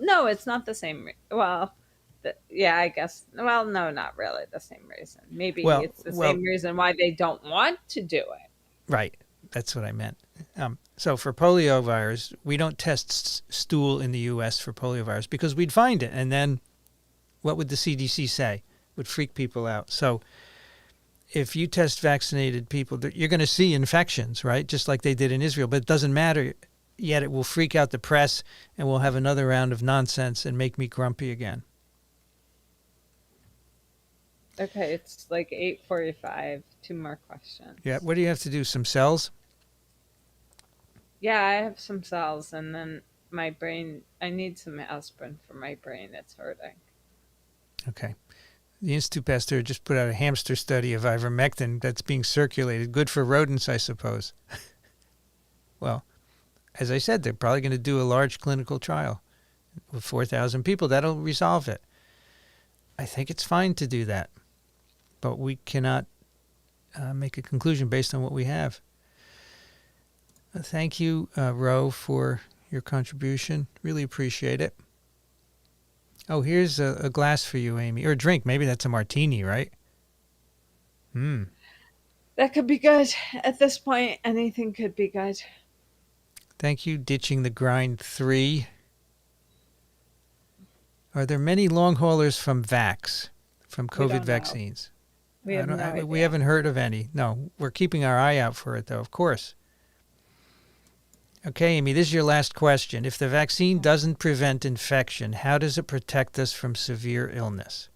no, it's not the same. I guess. Well, no, not really the same reason. Maybe it's the same reason why they don't want to do it. Right. That's what I meant. So for poliovirus, we don't test stool in the U.S. for poliovirus because we'd find it. And then what would the CDC say? It would freak people out. So if you test vaccinated people, you're going to see infections, right? Just like they did in Israel. But it doesn't matter. Yet it will freak out the press and we'll have another round of nonsense and make me grumpy again. Okay, it's like 8:45. 2 more questions. Yeah, what do you have to do? Some cells? Yeah, I have some cells, and then my brain, I need some aspirin for my brain. It's hurting. Okay. The Institut Pasteur just put out a hamster study of ivermectin that's being circulated. Good for rodents, I suppose. Well, as I said, they're probably going to do a large clinical trial with 4,000 people. That'll resolve it. I think it's fine to do that, but we cannot make a conclusion based on what we have. Thank you, Ro, for your contribution. Really appreciate it. Oh, here's a glass for you, Amy. Or a drink. Maybe that's a martini, right? That could be good. At this point, anything could be good. Thank you, Ditching the Grind 3. Are there many long haulers from COVID vaccines? We have no idea. We haven't heard of any. No, we're keeping our eye out for it, though, of course. Okay, Amy, this is your last question. If the vaccine doesn't prevent infection, how does it protect us from severe illness?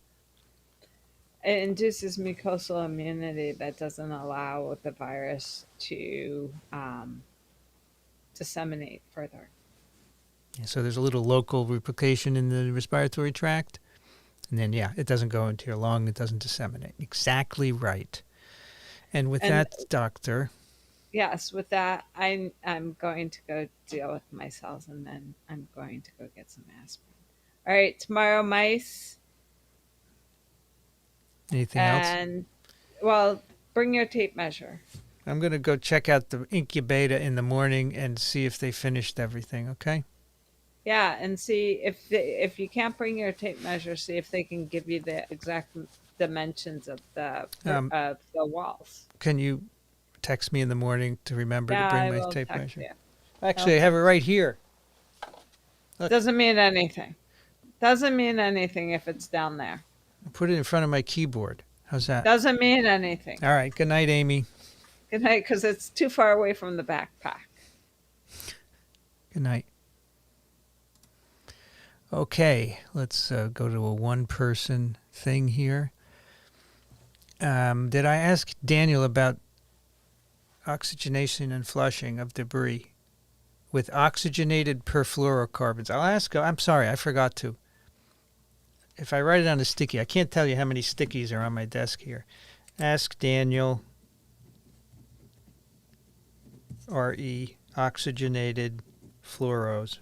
It induces mucosal immunity that doesn't allow the virus to disseminate further. Yeah, so there's a little local replication in the respiratory tract. And then, it doesn't go into your lung. It doesn't disseminate. Exactly right. And with that, doctor... Yes, with that, I'm going to go deal with my cells, and then I'm going to go get some aspirin. All right, tomorrow, mice. Anything else? And, well, bring your tape measure. I'm going to go check out the Incubator in the morning and see if they finished everything, okay? Yeah, and see if you can't bring your tape measure, see if they can give you the exact dimensions of the walls. Can you text me in the morning to remember to bring my tape measure? You. Actually, I have it right here. Look. Doesn't mean anything. Doesn't mean anything if it's down there. I'll put it in front of my keyboard. How's that? Doesn't mean anything. All right. Good night, Amy. Good night, because it's too far away from the backpack. Good night. Okay, let's go to a one-person thing here. Did I ask Daniel about oxygenation and flushing of debris with oxygenated perfluorocarbons? I'll ask. I'm sorry, I forgot to. If I write it on a sticky, I can't tell you how many stickies are on my desk here. Ask Daniel, RE, oxygenated fluoros.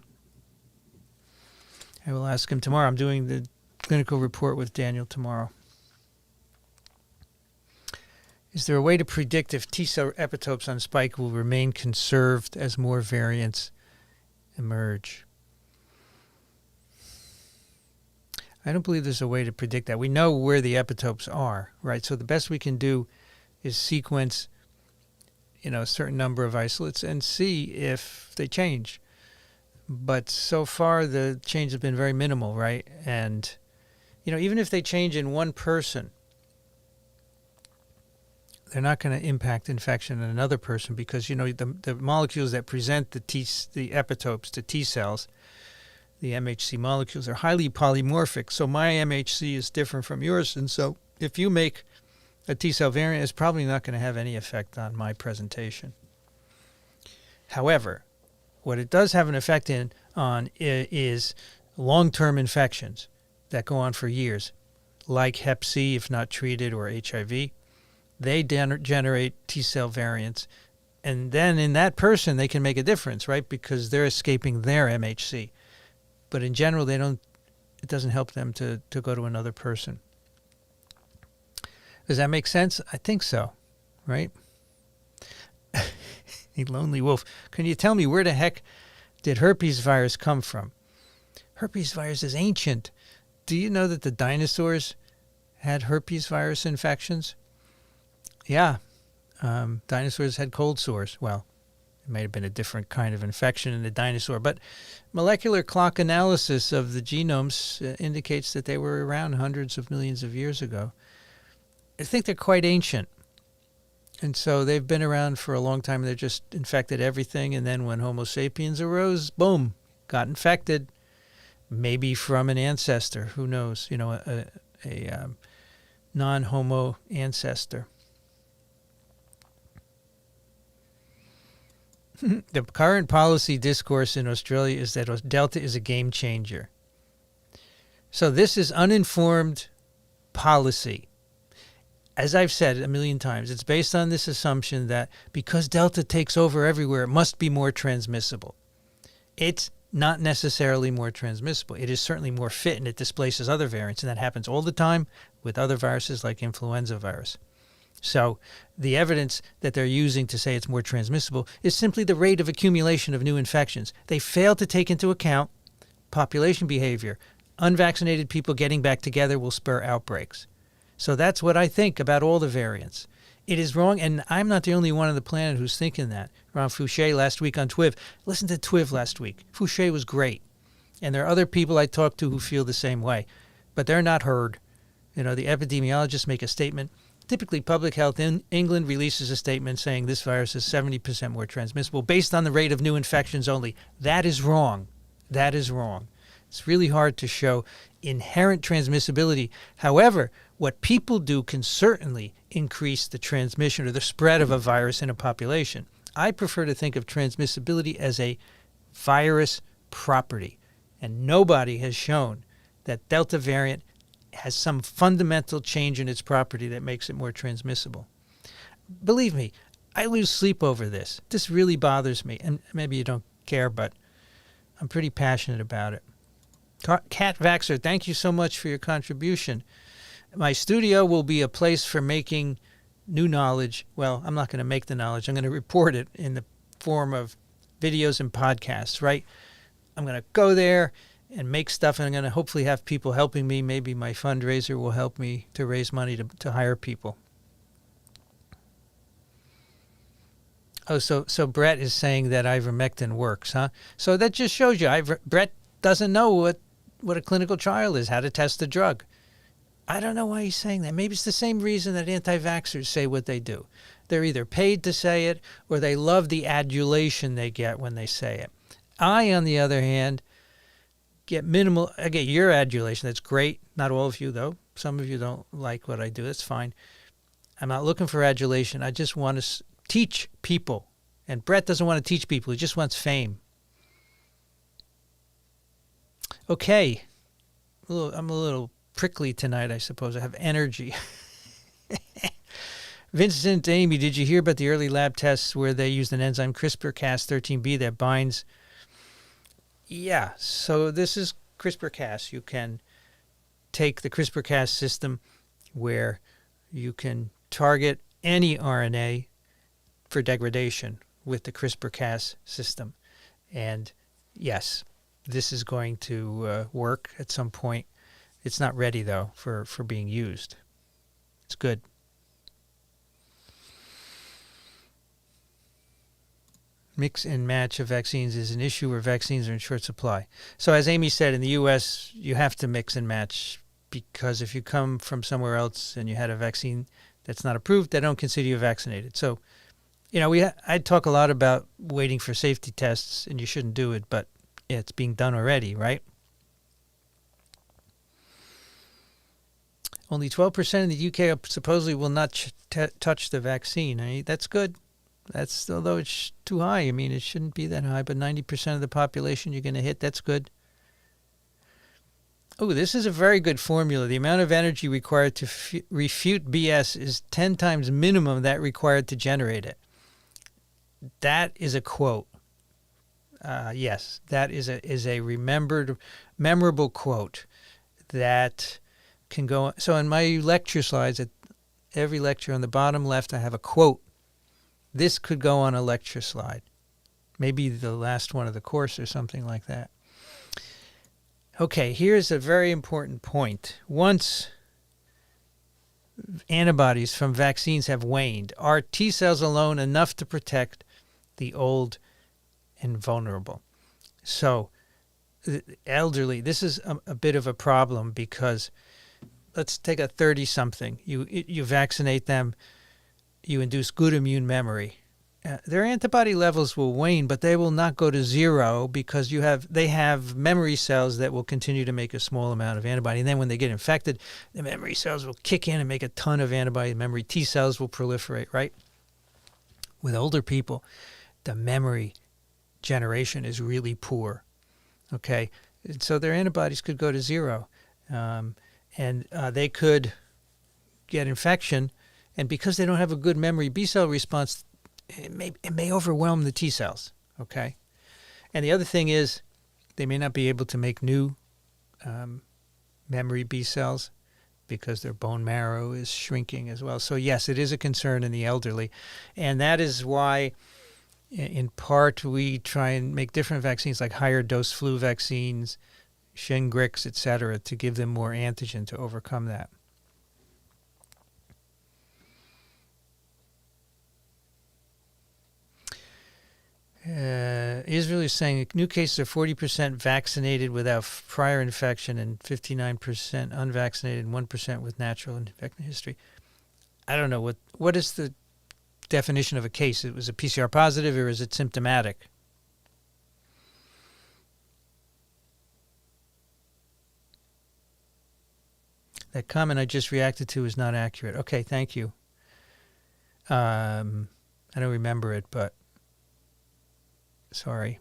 I will ask him tomorrow. I'm doing the clinical report with Daniel tomorrow. Is there a way to predict if T-cell epitopes on spike will remain conserved as more variants emerge? I don't believe there's a way to predict that. We know where the epitopes are, right? So the best we can do is sequence, a certain number of isolates and see if they change. But so far, the change has been very minimal, right? And, even if they change in one person, they're not going to impact infection in another person because, the molecules that present the epitopes to T cells, the MHC molecules, are highly polymorphic. So my MHC is different from yours. And so if you make a T cell variant, it's probably not going to have any effect on my presentation. However, what it does have an effect on is long-term infections that go on for years, like Hep C if not treated, or HIV. They generate T-cell variants, and then in that person they can make a difference, right? Because they're escaping their MHC. But in general, it doesn't help them to go to another person. Does that make sense? I think so, right? A lonely wolf. Can you tell me where the heck did herpes virus come from? Herpes virus is ancient. Do you know that the dinosaurs had herpes virus infections? Yeah. Dinosaurs had cold sores. Well, it may have been a different kind of infection in the dinosaur, but molecular clock analysis of the genomes indicates that they were around hundreds of millions of years ago. I think they're quite ancient. And so they've been around for a long time. They just infected everything. And then when Homo sapiens arose, boom, got infected. Maybe from an ancestor. Who knows? A non-Homo ancestor. The current policy discourse in Australia is that Delta is a game changer. So this is uninformed policy. As I've said a million times, it's based on this assumption that because Delta takes over everywhere, it must be more transmissible. It's not necessarily more transmissible. It is certainly more fit, and it displaces other variants, and that happens all the time with other viruses like influenza virus. So the evidence that they're using to say it's more transmissible is simply the rate of accumulation of new infections. They fail to take into account population behavior. Unvaccinated people getting back together will spur outbreaks. So that's what I think about all the variants. It is wrong, and I'm not the only one on the planet who's thinking that. Ron Fouché last week on TWIV. Listen to TWIV last week. Fouché was great. And there are other people I talk to who feel the same way. But they're not heard. The epidemiologists make a statement. Typically, Public Health in England releases a statement saying this virus is 70% more transmissible based on the rate of new infections only. That is wrong. That is wrong. It's really hard to show inherent transmissibility. However, what people do can certainly increase the transmission or the spread of a virus in a population. I prefer to think of transmissibility as a virus property. And nobody has shown that Delta variant has some fundamental change in its property that makes it more transmissible. Believe me, I lose sleep over this. This really bothers me. And maybe you don't care, but I'm pretty passionate about it. Cat Vaxxer, thank you so much for your contribution. My studio will be a place for making new knowledge. Well, I'm not going to make the knowledge. I'm going to report it in the form of videos and podcasts, right? I'm going to go there and make stuff, and I'm going to hopefully have people helping me. Maybe my fundraiser will help me to raise money to hire people. Oh, so Brett is saying that ivermectin works, huh? So that just shows you, Brett doesn't know what a clinical trial is, how to test the drug. I don't know why he's saying that. Maybe it's the same reason that anti-vaxxers say what they do. They're either paid to say it or they love the adulation they get when they say it. I, on the other hand, I get your adulation. That's great. Not all of you, though. Some of you don't like what I do. That's fine. I'm not looking for adulation. I just want to teach people. And Brett doesn't want to teach people. He just wants fame. Okay. I'm a little prickly tonight, I suppose. I have energy. Vincent, Amy, did you hear about the early lab tests where they used an enzyme CRISPR-Cas13b that binds? Yeah, so this is CRISPR-Cas. You can take the CRISPR-Cas system where you can target any RNA for degradation with the CRISPR-Cas system. And yes, this is going to work at some point. It's not ready, though, for being used. It's good. Mix and match of vaccines is an issue where vaccines are in short supply. So as Amy said, in the U.S., you have to mix and match because if you come from somewhere else and you had a vaccine that's not approved, they don't consider you vaccinated. So, I talk a lot about waiting for safety tests, and you shouldn't do it, but it's being done already, right? Only 12% in the UK supposedly will not touch the vaccine. That's good. Although it's too high. I mean, it shouldn't be that high, but 90% of the population you're going to hit, that's good. Oh, this is a very good formula. The amount of energy required to refute BS is 10 times minimum that required to generate it. That is a quote. Yes, that is a memorable quote that can go. So in my lecture slides, at every lecture on the bottom left, I have a quote. This could go on a lecture slide. Maybe the last one of the course or something like that. Okay, here's a very important point. Once antibodies from vaccines have waned, are T cells alone enough to protect the old and vulnerable? So, elderly, this is a bit of a problem because let's take a 30-something. You vaccinate them. You induce good immune memory. Their antibody levels will wane, but they will not go to zero because they have memory cells that will continue to make a small amount of antibody. And then when they get infected, the memory cells will kick in and make a ton of antibody. Memory T cells will proliferate, right? With older people, the memory generation is really poor. Okay, and so their antibodies could go to zero, and they could get infection, and because they don't have a good memory B cell response, it may overwhelm the T cells. Okay, and the other thing is they may not be able to make new memory B cells because their bone marrow is shrinking as well. So yes, it is a concern in the elderly, and that is why, in part, we try and make different vaccines like higher dose flu vaccines, Shingrix, etc., to give them more antigen to overcome that. Israel is saying new cases are 40% vaccinated without prior infection and 59% unvaccinated and 1% with natural infection history. I don't know what is the definition of a case. It was a PCR positive, or is it symptomatic? That comment I just reacted to is not accurate. Okay, thank you. I don't remember it, but sorry.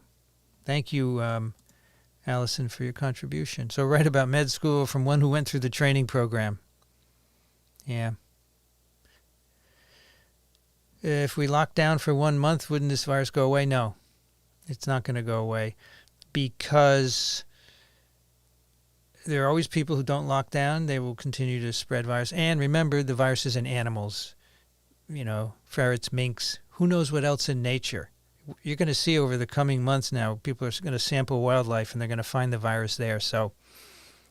Thank you, Allison, for your contribution. So right about med school from one who went through the training program. Yeah. If we lock down for 1 month, wouldn't this virus go away? No, it's not going to go away, because there are always people who don't lock down. They will continue to spread virus. And remember, the virus is in animals, ferrets, minks. Who knows what else in nature? You're going to see over the coming months now, people are going to sample wildlife and they're going to find the virus there. So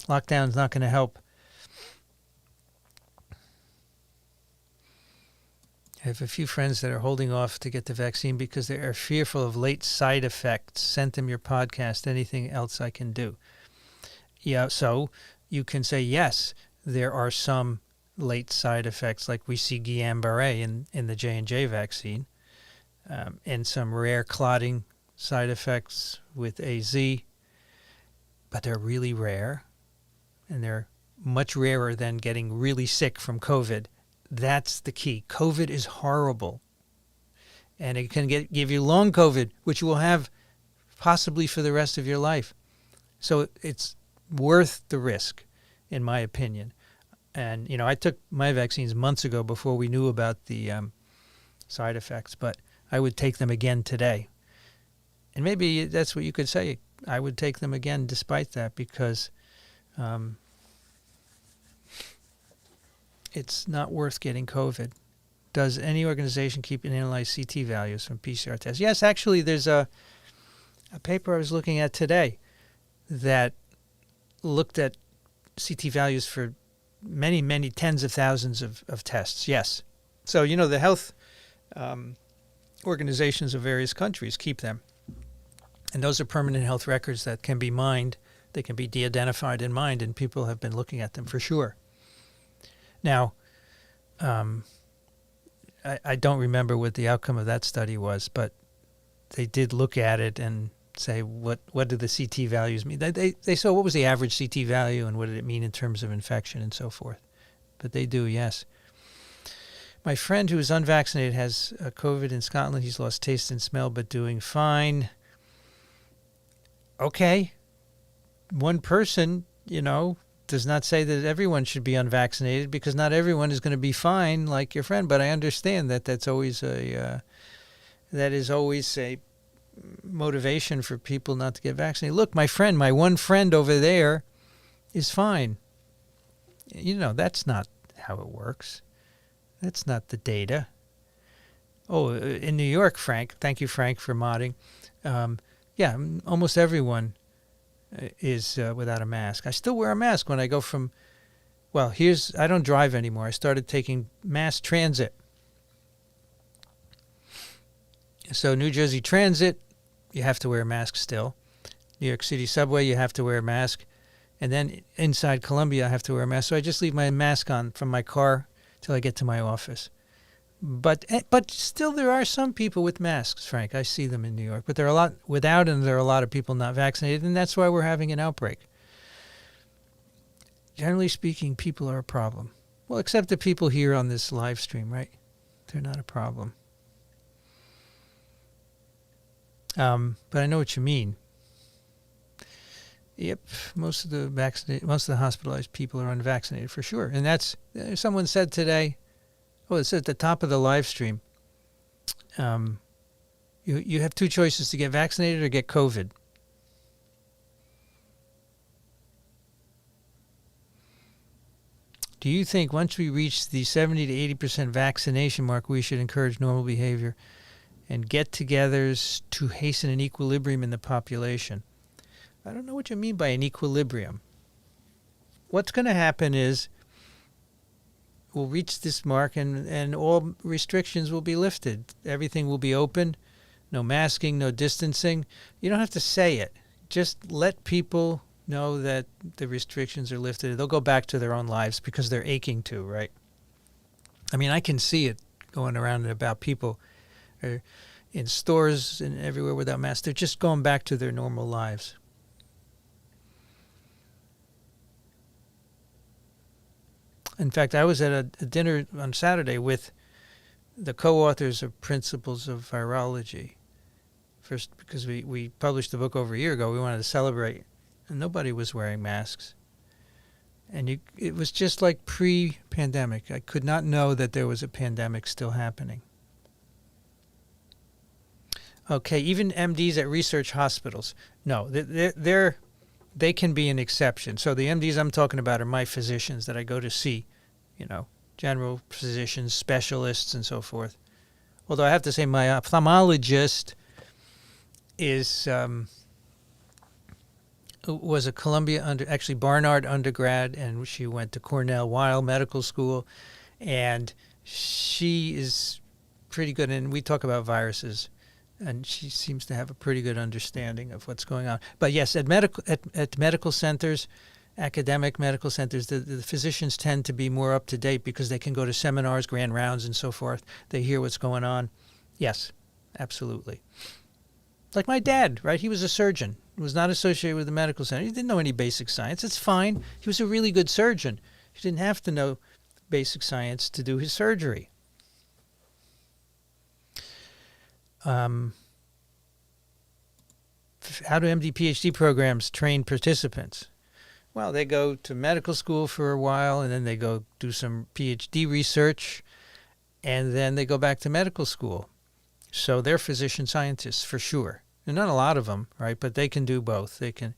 lockdown is not going to help. I have a few friends that are holding off to get the vaccine because they are fearful of late side effects. Sent them your podcast. Anything else I can do? Yeah, so you can say, yes, there are some late side effects, like we see Guillain-Barre in the J&J vaccine, and some rare clotting side effects with AZ, but they're really rare, and they're much rarer than getting really sick from COVID. That's the key. COVID is horrible, and it can give you long COVID, which you will have possibly for the rest of your life. So it's worth the risk, in my opinion. And, I took my vaccines months ago before we knew about the side effects, but I would take them again today. And maybe that's what you could say. I would take them again despite that, because it's not worth getting COVID. Does any organization keep and analyze CT values from PCR tests? Yes, actually, there's a paper I was looking at today that looked at CT values for many, many tens of thousands of tests. Yes. So, the health organizations of various countries keep them. And those are permanent health records that can be mined. They can be de-identified and mined, and people have been looking at them for sure. Now, I don't remember what the outcome of that study was, but they did look at it and say, what do the CT values mean? They saw what was the average CT value and what did it mean in terms of infection and so forth. But they do, yes. My friend who is unvaccinated has COVID in Scotland. He's lost taste and smell, but doing fine. Okay. One person, does not say that everyone should be unvaccinated, because not everyone is going to be fine like your friend. But I understand that that is always a motivation for people not to get vaccinated. Look, my one friend over there is fine. That's not how it works. That's not the data. Oh, in New York, Frank, thank you, Frank, for modding. Yeah, almost everyone is without a mask. I still wear a mask when I go from, I don't drive anymore. I started taking mass transit. So New Jersey Transit, you have to wear a mask still. New York City subway, you have to wear a mask. And then inside Columbia, I have to wear a mask. So I just leave my mask on from my car till I get to my office. But still, there are some people with masks, Frank. I see them in New York. But there are a lot without, and there are a lot of people not vaccinated, and that's why we're having an outbreak. Generally speaking, people are a problem. Well, except the people here on this live stream, right? They're not a problem. But I know what you mean. Yep, most of the hospitalized people are unvaccinated for sure. And that's, someone said today, it's at the top of the live stream. You have two choices: to get vaccinated or get COVID. Do you think once we reach the 70 to 80% vaccination mark, we should encourage normal behavior and get-togethers to hasten an equilibrium in the population? I don't know what you mean by an equilibrium. What's going to happen is we'll reach this mark and all restrictions will be lifted. Everything will be open. No masking, no distancing. You don't have to say it. Just let people know that the restrictions are lifted. They'll go back to their own lives because they're aching to, right? I mean, I can see it going around and about. People are in stores and everywhere without masks. They're just going back to their normal lives. In fact, I was at a dinner on Saturday with the co-authors of Principles of Virology. First, because we published the book over a year ago, we wanted to celebrate, and nobody was wearing masks. And it was just like pre-pandemic. I could not know that there was a pandemic still happening. Okay, even MDs at research hospitals. No, they can be an exception. So the MDs I'm talking about are my physicians that I go to see, general physicians, specialists, and so forth. Although I have to say my ophthalmologist was a actually Barnard undergrad, and she went to Cornell Weill Medical School, and she is pretty good. And we talk about viruses, and she seems to have a pretty good understanding of what's going on. But yes, at medical centers, academic medical centers, the physicians tend to be more up to date because they can go to seminars, grand rounds, and so forth. They hear what's going on. Yes, absolutely. Like my dad, right? He was a surgeon. He was not associated with the medical center. He didn't know any basic science. It's fine. He was a really good surgeon. He didn't have to know basic science to do his surgery. How do MD PhD programs train participants? Well, they go to medical school for a while, and then they go do some PhD research, and then they go back to medical school. So they're physician scientists for sure. And not a lot of them, right? But they can do both. They're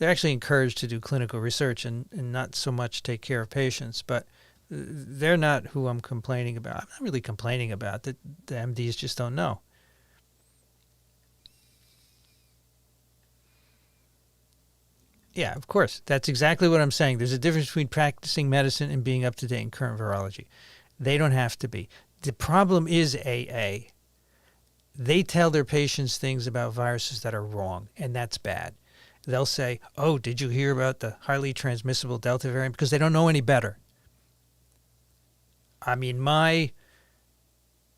actually encouraged to do clinical research and not so much take care of patients. But they're not who I'm complaining about. I'm not really complaining about that. The MDs just don't know. Yeah, of course. That's exactly what I'm saying. There's a difference between practicing medicine and being up to date in current virology. They don't have to be. The problem is AA. They tell their patients things about viruses that are wrong, and that's bad. They'll say, oh, did you hear about the highly transmissible Delta variant? Because they don't know any better. I mean, my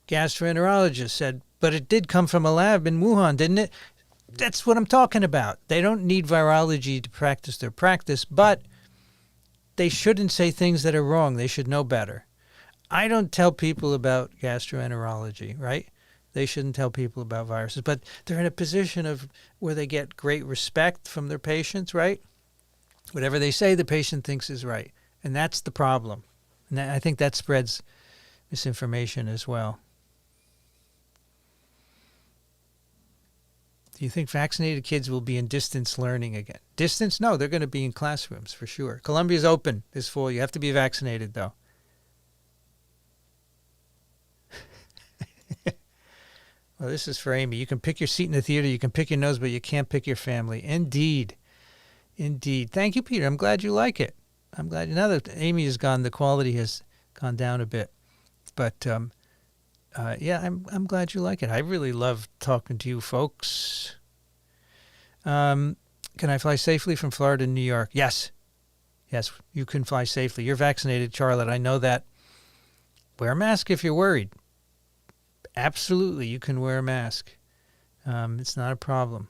gastroenterologist said, but it did come from a lab in Wuhan, didn't it? That's what I'm talking about. They don't need virology to practice their practice, but they shouldn't say things that are wrong. They should know better. I don't tell people about gastroenterology, right? They shouldn't tell people about viruses, but they're in a position of where they get great respect from their patients, right? Whatever they say, the patient thinks is right. And that's the problem. And I think that spreads misinformation as well. Do you think vaccinated kids will be in distance learning again? Distance? No, they're going to be in classrooms for sure. Columbia's open this fall. You have to be vaccinated, though. Well, this is for Amy. You can pick your seat in the theater, you can pick your nose, but you can't pick your family. Indeed. Indeed. Thank you, Peter. I'm glad you like it. I'm glad. Now that Amy is gone, the quality has gone down a bit. But, yeah, I'm glad you like it. I really love talking to you folks. Can I fly safely from Florida to New York? Yes. Yes, you can fly safely. You're vaccinated, Charlotte. I know that. Wear a mask if you're worried. Absolutely, you can wear a mask. It's not a problem.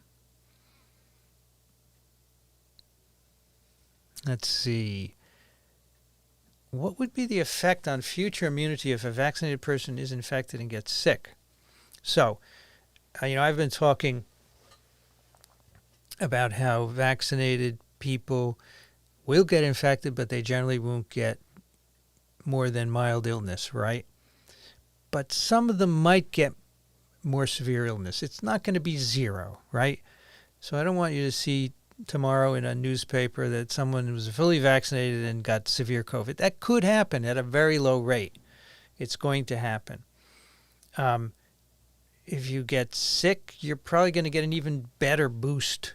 Let's see. What would be the effect on future immunity if a vaccinated person is infected and gets sick? So, I've been talking about how vaccinated people will get infected, but they generally won't get more than mild illness, right? But some of them might get more severe illness. It's not going to be zero, right? So I don't want you to see tomorrow in a newspaper that someone was fully vaccinated and got severe COVID. That could happen at a very low rate. It's going to happen. If you get sick, you're probably going to get an even better boost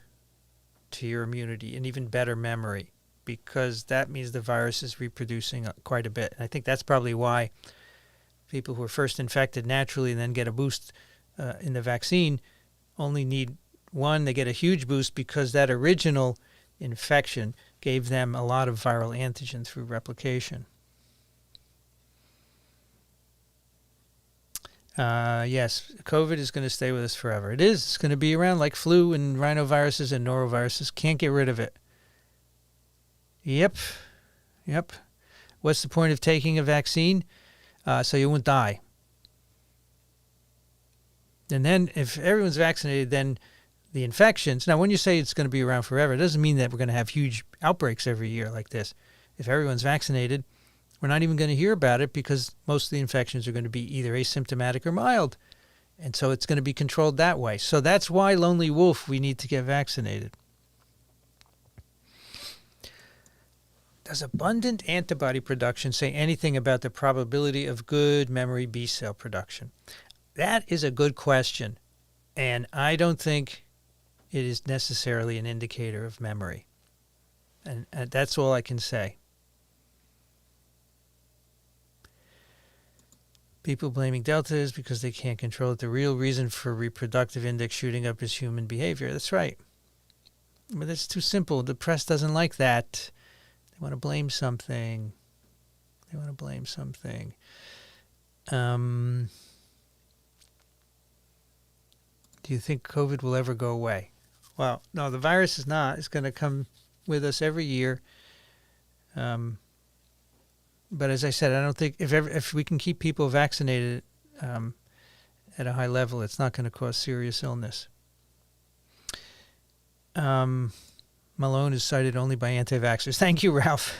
to your immunity, an even better memory, because that means the virus is reproducing quite a bit. And I think that's probably why people who are first infected naturally and then get a boost in the vaccine only need one. They get a huge boost because that original infection gave them a lot of viral antigen through replication. Yes, COVID is going to stay with us forever. It is. It's going to be around like flu and rhinoviruses and noroviruses. Can't get rid of it. Yep. What's the point of taking a vaccine? So you won't die. And then if everyone's vaccinated, then the infections. Now, when you say it's going to be around forever, it doesn't mean that we're going to have huge outbreaks every year like this. If everyone's vaccinated, we're not even going to hear about it because most of the infections are going to be either asymptomatic or mild. And so it's going to be controlled that way. So that's why, Lonely Wolf, we need to get vaccinated. Does abundant antibody production say anything about the probability of good memory B cell production? That is a good question. And I don't think it is necessarily an indicator of memory. And that's all I can say. People blaming Delta is because they can't control it. The real reason for reproductive index shooting up is human behavior. That's right. But that's too simple. The press doesn't like that. They want to blame something. Do you think COVID will ever go away? Well, no, the virus is not. It's going to come with us every year. But as I said, I don't think if we can keep people vaccinated at a high level, it's not going to cause serious illness. Malone is cited only by anti-vaxxers. Thank you, Ralph.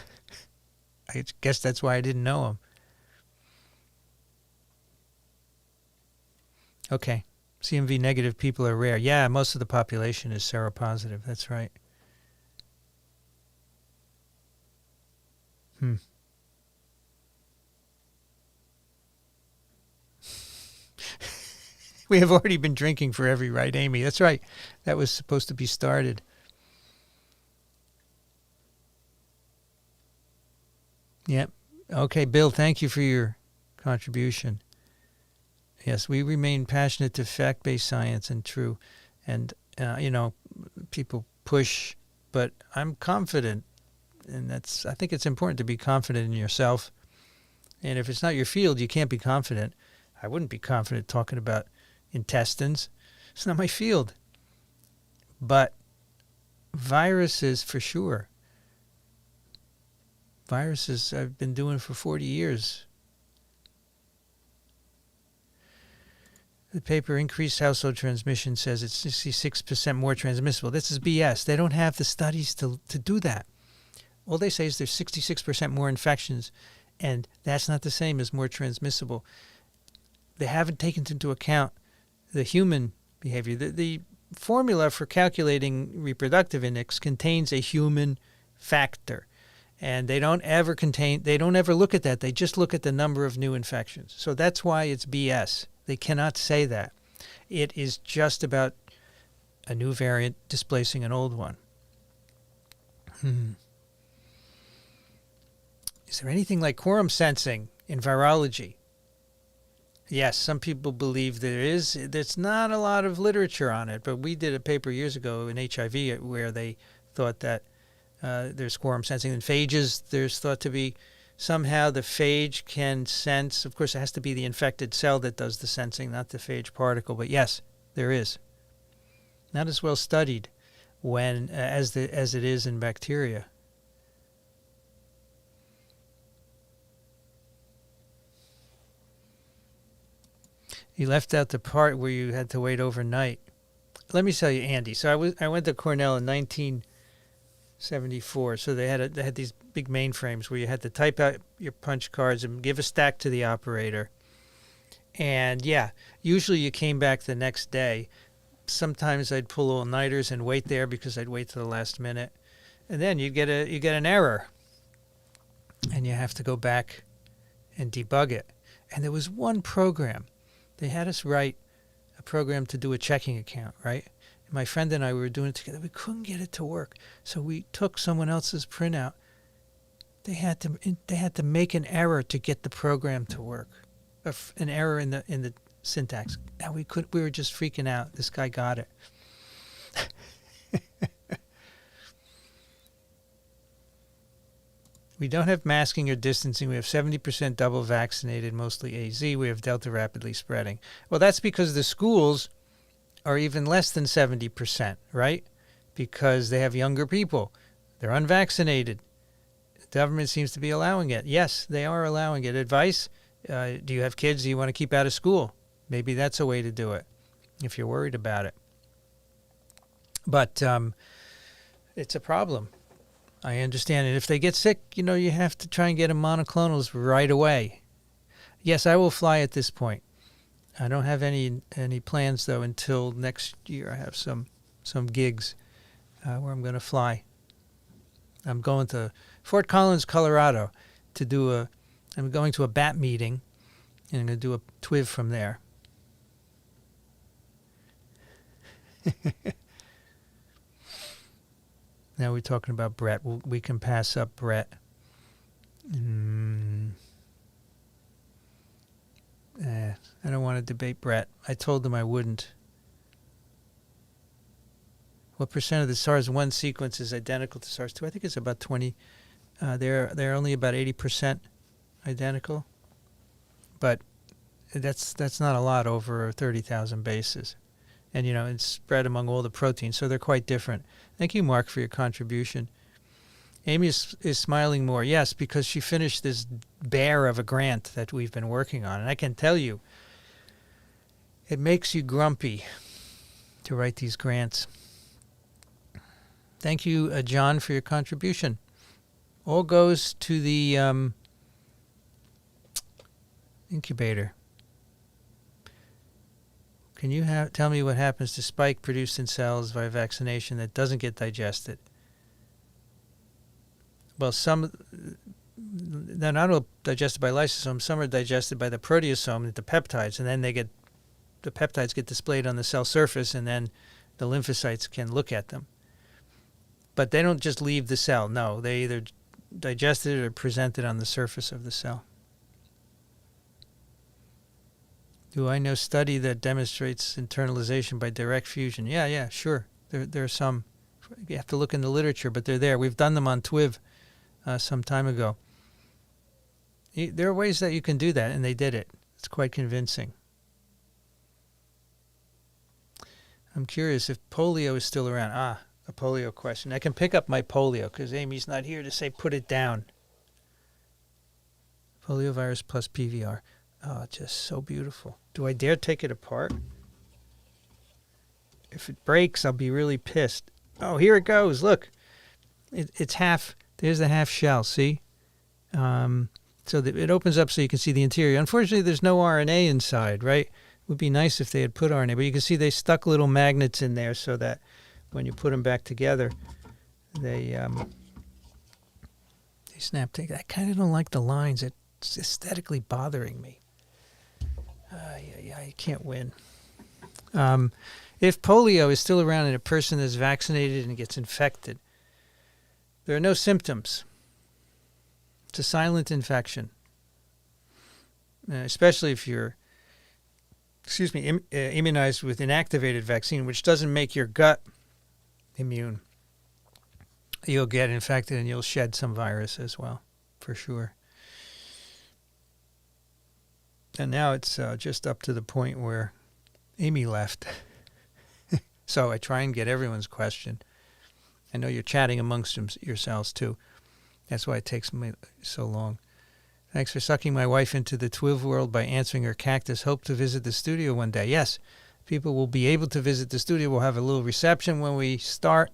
I guess that's why I didn't know him. Okay. CMV negative people are rare. Yeah, most of the population is seropositive. That's right. We have already been drinking for every right, Amy. That's right. That was supposed to be started. Yep. Okay, Bill, thank you for your contribution. Yes, we remain passionate to fact-based science and true. And, people push, but I'm confident. And I think it's important to be confident in yourself. And if it's not your field, you can't be confident. I wouldn't be confident talking about intestines. It's not my field. But viruses, for sure. Viruses I've been doing for 40 years. The paper Increased Household Transmission says it's 66% more transmissible. This is BS. They don't have the studies to do that. All they say is there's 66% more infections, and that's not the same as more transmissible. They haven't taken into account the human behavior. The formula for calculating reproductive index contains a human factor. And they don't ever look at that. They just look at the number of new infections. So that's why it's BS. They cannot say that. It is just about a new variant displacing an old one. Is there anything like quorum sensing in virology? Yes, some people believe there is. There's not a lot of literature on it, but we did a paper years ago in HIV where they thought that there's quorum sensing. In phages, there's thought to be somehow the phage can sense. Of course, it has to be the infected cell that does the sensing, not the phage particle. But yes, there is. Not as well studied as it is in bacteria. You left out the part where you had to wait overnight. let me tell you, Andy. So I went to Cornell in 1974. So they had these big mainframes where you had to type out your punch cards and give a stack to the operator. And yeah, usually you came back the next day. Sometimes I'd pull all-nighters and wait there because I'd wait till the last minute. And then you get an error. And you have to go back and debug it. And there was one program. They had us write a program to do a checking account, right? And my friend and I were doing it together. We couldn't get it to work. So we took someone else's printout. They had to make an error to get the program to work. An error in the syntax. And we were just freaking out. This guy got it. We don't have masking or distancing. We have 70% double vaccinated, mostly AZ. We have Delta rapidly spreading. Well, that's because the schools are even less than 70%, right? Because they have younger people. They're unvaccinated. The government seems to be allowing it. Yes, they are allowing it. Advice, do you have kids you want to keep out of school? Maybe that's a way to do it if you're worried about it. But it's a problem. I understand it. If they get sick, you have to try and get them monoclonals right away. Yes, I will fly at this point. I don't have any plans, though, until next year. I have some gigs where I'm going to fly. I'm going to Fort Collins, Colorado I'm going to a bat meeting, and I'm going to do a TWIV from there. Now we're talking about Brett. We can pass up Brett. I don't want to debate Brett. I told him I wouldn't. What percent of the SARS-1 sequence is identical to SARS-2? I think it's about 20. They're only about 80% identical. But that's not a lot over 30,000 bases. And, it's spread among all the proteins, so they're quite different. Thank you, Mark, for your contribution. Amy is smiling more. Yes, because she finished this bear of a grant that we've been working on. And I can tell you, it makes you grumpy to write these grants. Thank you, John, for your contribution. All goes to the incubator. Can you tell me what happens to spike produced in cells via vaccination that doesn't get digested? Well, they're not all digested by lysosomes. Some are digested by the proteasome, the peptides, and then the peptides get displayed on the cell surface, and then the lymphocytes can look at them. But they don't just leave the cell. No, they either digested or presented on the surface of the cell. Do I know study that demonstrates internalization by direct fusion? Yeah, sure. There are some. You have to look in the literature, but they're there. We've done them on TWIV some time ago. There are ways that you can do that, and they did it. It's quite convincing. I'm curious if polio is still around. A polio question. I can pick up my polio because Amy's not here to say put it down. Poliovirus plus PVR. Oh, just so beautiful. Do I dare take it apart? If it breaks, I'll be really pissed. Oh, here it goes. Look. It's half. There's the half shell, see? So it opens up so you can see the interior. Unfortunately, there's no RNA inside, right? It would be nice if they had put RNA. But you can see they stuck little magnets in there so that when you put them back together, they snap together. I kind of don't like the lines. It's aesthetically bothering me. You can't win. If polio is still around and a person is vaccinated and gets infected, there are no symptoms. It's a silent infection, especially if you're, immunized with inactivated vaccine, which doesn't make your gut immune. You'll get infected and you'll shed some virus as well, for sure. And now it's just up to the point where Amy left. So I try and get everyone's question. I know you're chatting amongst yourselves too. That's why it takes me so long. Thanks for sucking my wife into the TWIV world by answering her cactus. Hope to visit the studio one day. Yes, People will be able to visit the studio. We'll have a little reception when we start,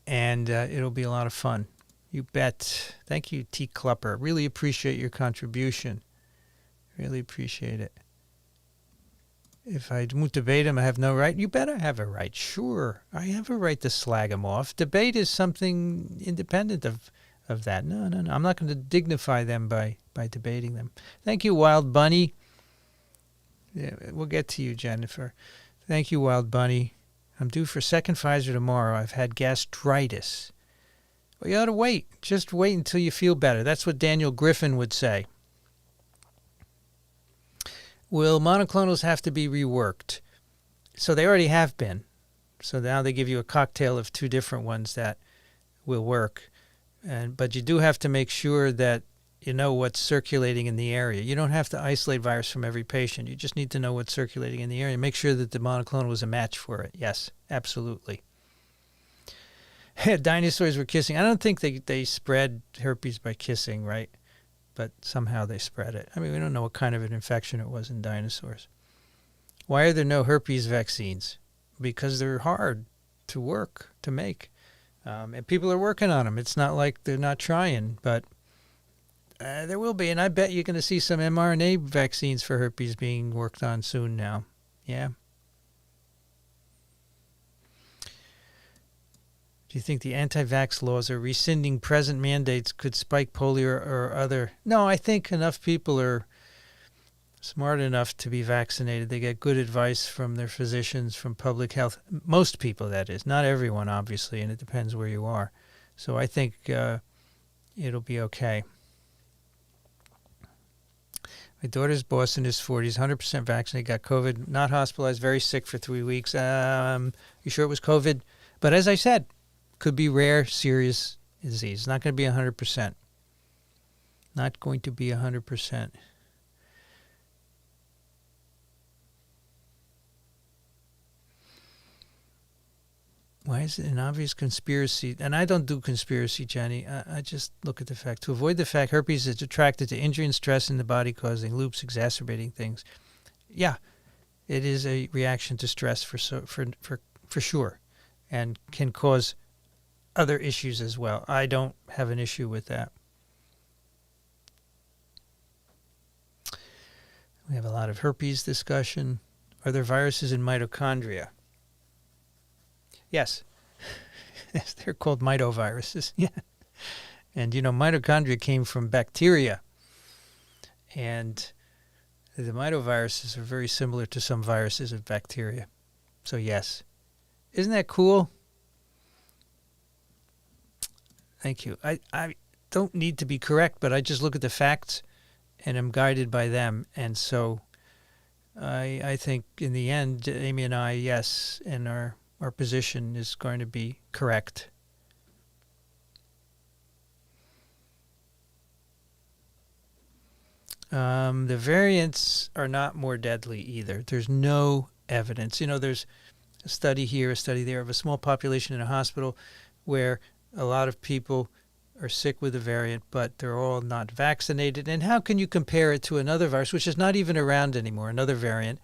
and it'll be a lot of fun. You bet. Thank you, T. Klepper. Really appreciate your contribution. Really appreciate it. If I won't debate him, I have no right. You bet I have a right. Sure, I have a right to slag him off. Debate is something independent of that. No. I'm not going to dignify them by debating them. Thank you, Wild Bunny. Yeah, we'll get to you, Jennifer. Thank you, Wild Bunny. I'm due for second Pfizer tomorrow. I've had gastritis. Well, you ought to wait. Just wait until you feel better. That's what Daniel Griffin would say. Will monoclonals have to be reworked? So they already have been. So now they give you a cocktail of two different ones that will work. But you do have to make sure that you know what's circulating in the area. You don't have to isolate virus from every patient. You just need to know what's circulating in the area. Make sure that the monoclonal is a match for it. Yes, absolutely. Dinosaurs were kissing. I don't think they spread herpes by kissing, right? But somehow they spread it. I mean, we don't know what kind of an infection it was in dinosaurs. Why are there no herpes vaccines? Because they're hard to work, to make. And people are working on them. It's not like they're not trying, but there will be. And I bet you're going to see some mRNA vaccines for herpes being worked on soon now. Yeah. Do you think the anti-vax laws or rescinding present mandates could spike polio or other? No, I think enough people are smart enough to be vaccinated. They get good advice from their physicians, from public health. Most people, that is. Not everyone, obviously, and it depends where you are. So I think it'll be okay. My daughter's boss in his 40s, 100% vaccinated, got COVID, not hospitalized, very sick for 3 weeks. You sure it was COVID? But as I said, could be rare, serious disease. Not going to be 100%. Not going to be 100%. Why is it an obvious conspiracy? And I don't do conspiracy, Jenny. I just look at the fact. To avoid the fact herpes is attracted to injury and stress in the body, causing loops, exacerbating things. Yeah, it is a reaction to stress for sure, and can cause other issues as well. I don't have an issue with that. We have a lot of herpes discussion. Are there viruses in mitochondria? Yes. Yes, they're called mitoviruses. Yeah. And, mitochondria came from bacteria. And the mitoviruses are very similar to some viruses of bacteria. So, yes. Isn't that cool? Thank you. I don't need to be correct, but I just look at the facts and am guided by them. And so I think in the end, Amy and I, yes, and our position is going to be correct. The variants are not more deadly either. There's no evidence. There's a study here, a study there of a small population in a hospital where a lot of people are sick with the variant, but they're all not vaccinated. And how can you compare it to another virus, which is not even around anymore, another variant,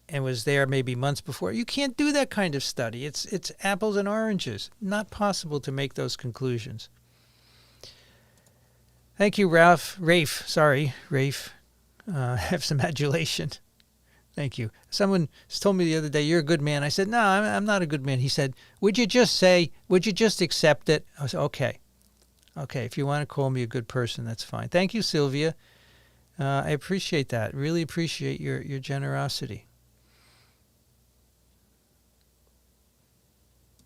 and was there maybe months before? You can't do that kind of study. It's apples and oranges. Not possible to make those conclusions. Thank you, Rafe. Have some adulation. Thank you. Someone told me the other day, you're a good man. I said, no, I'm not a good man. He said, would you just accept it? I said, okay. Okay, if you want to call me a good person, that's fine. Thank you, Sylvia. I appreciate that. Really appreciate your generosity.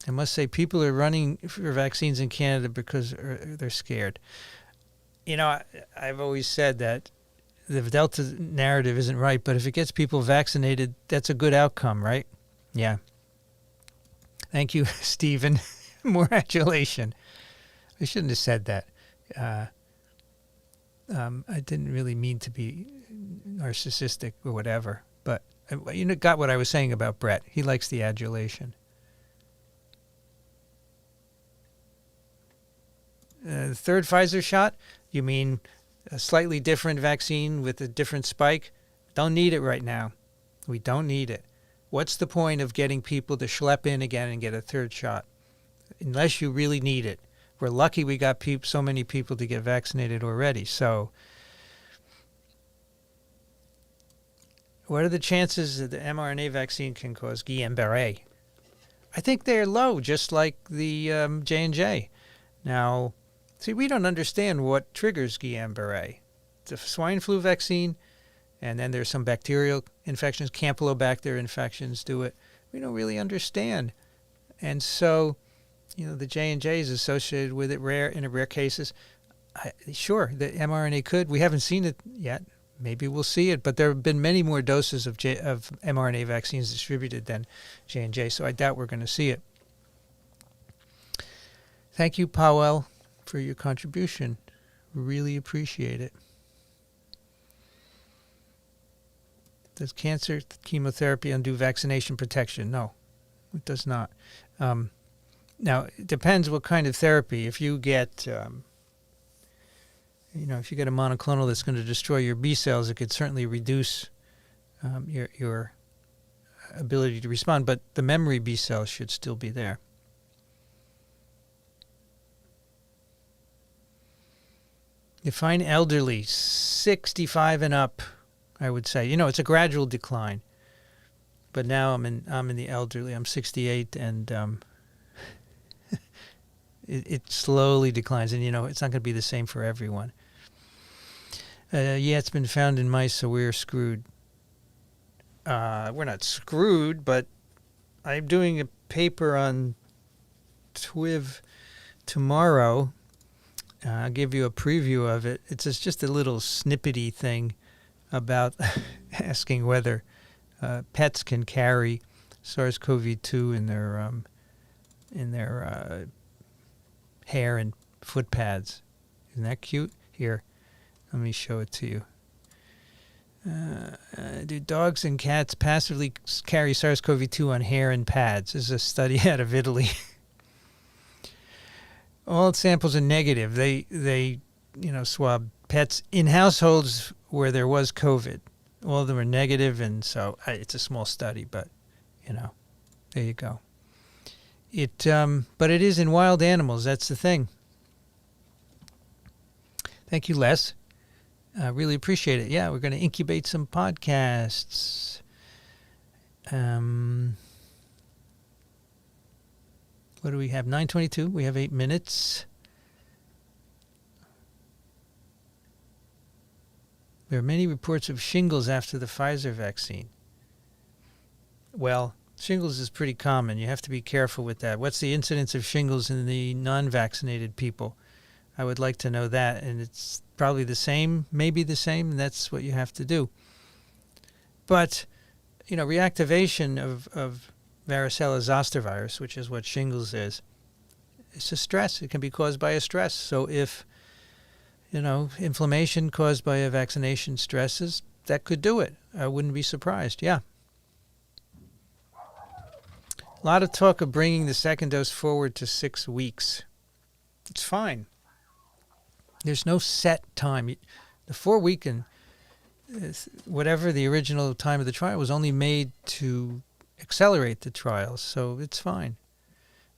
I must say, people are running for vaccines in Canada because they're scared. I've always said that the Delta narrative isn't right, but if it gets people vaccinated, that's a good outcome, right? Yeah. Thank you, Stephen. More adulation. I shouldn't have said that. I didn't really mean to be narcissistic or whatever, but you got what I was saying about Brett. He likes the adulation. The third Pfizer shot, you mean a slightly different vaccine with a different spike? Don't need it right now. We don't need it. What's the point of getting people to schlep in again and get a third shot? Unless you really need it. We're lucky we got so many people to get vaccinated already. So what are the chances that the mRNA vaccine can cause Guillain-Barre? I think they're low, just like the J&J. Now, see, we don't understand what triggers Guillain-Barre. It's a swine flu vaccine, and then there's some bacterial infections, Campylobacter infections do it. We don't really understand. And so, the J&J is associated with it in rare cases. Sure, the mRNA could. We haven't seen it yet. Maybe we'll see it, but there have been many more doses of mRNA vaccines distributed than J&J, so I doubt we're going to see it. Thank you, Powell, for your contribution. Really appreciate it. Does cancer chemotherapy undo vaccination protection? No, it does not. Now, it depends what kind of therapy. If you get... if you get a monoclonal that's going to destroy your B cells, it could certainly reduce your ability to respond, but the memory B cells should still be there. Define elderly, 65 and up, I would say. It's a gradual decline, but now I'm in the elderly. I'm 68, and it slowly declines, and it's not going to be the same for everyone. It's been found in mice, so we're screwed. We're not screwed, but I'm doing a paper on TWIV tomorrow. I'll give you a preview of it. It's just a little snippety thing about asking whether pets can carry SARS-CoV-2 in their hair and foot pads. Isn't that cute? Here. Let me show it to you. Do dogs and cats passively carry SARS-CoV-2 on hair and pads? This is a study out of Italy. All samples are negative. They swab pets in households where there was COVID. All of them are negative, and so it's a small study, but there you go. But it is in wild animals. That's the thing. Thank you, Les. I really appreciate it. Yeah, we're going to incubate some podcasts. What do we have? 9:22. We have 8 minutes. There are many reports of shingles after the Pfizer vaccine. Well, shingles is pretty common. You have to be careful with that. What's the incidence of shingles in the non-vaccinated people? I would like to know that, and it's probably the same, maybe the same, and that's what you have to do. But, reactivation of varicella zoster virus, which is what shingles is, it's a stress. It can be caused by a stress. So if, inflammation caused by a vaccination stresses, that could do it. I wouldn't be surprised, yeah. A lot of talk of bringing the second dose forward to 6 weeks. It's fine. There's no set time. The 4-week and whatever the original time of the trial was only made to accelerate the trials, so it's fine.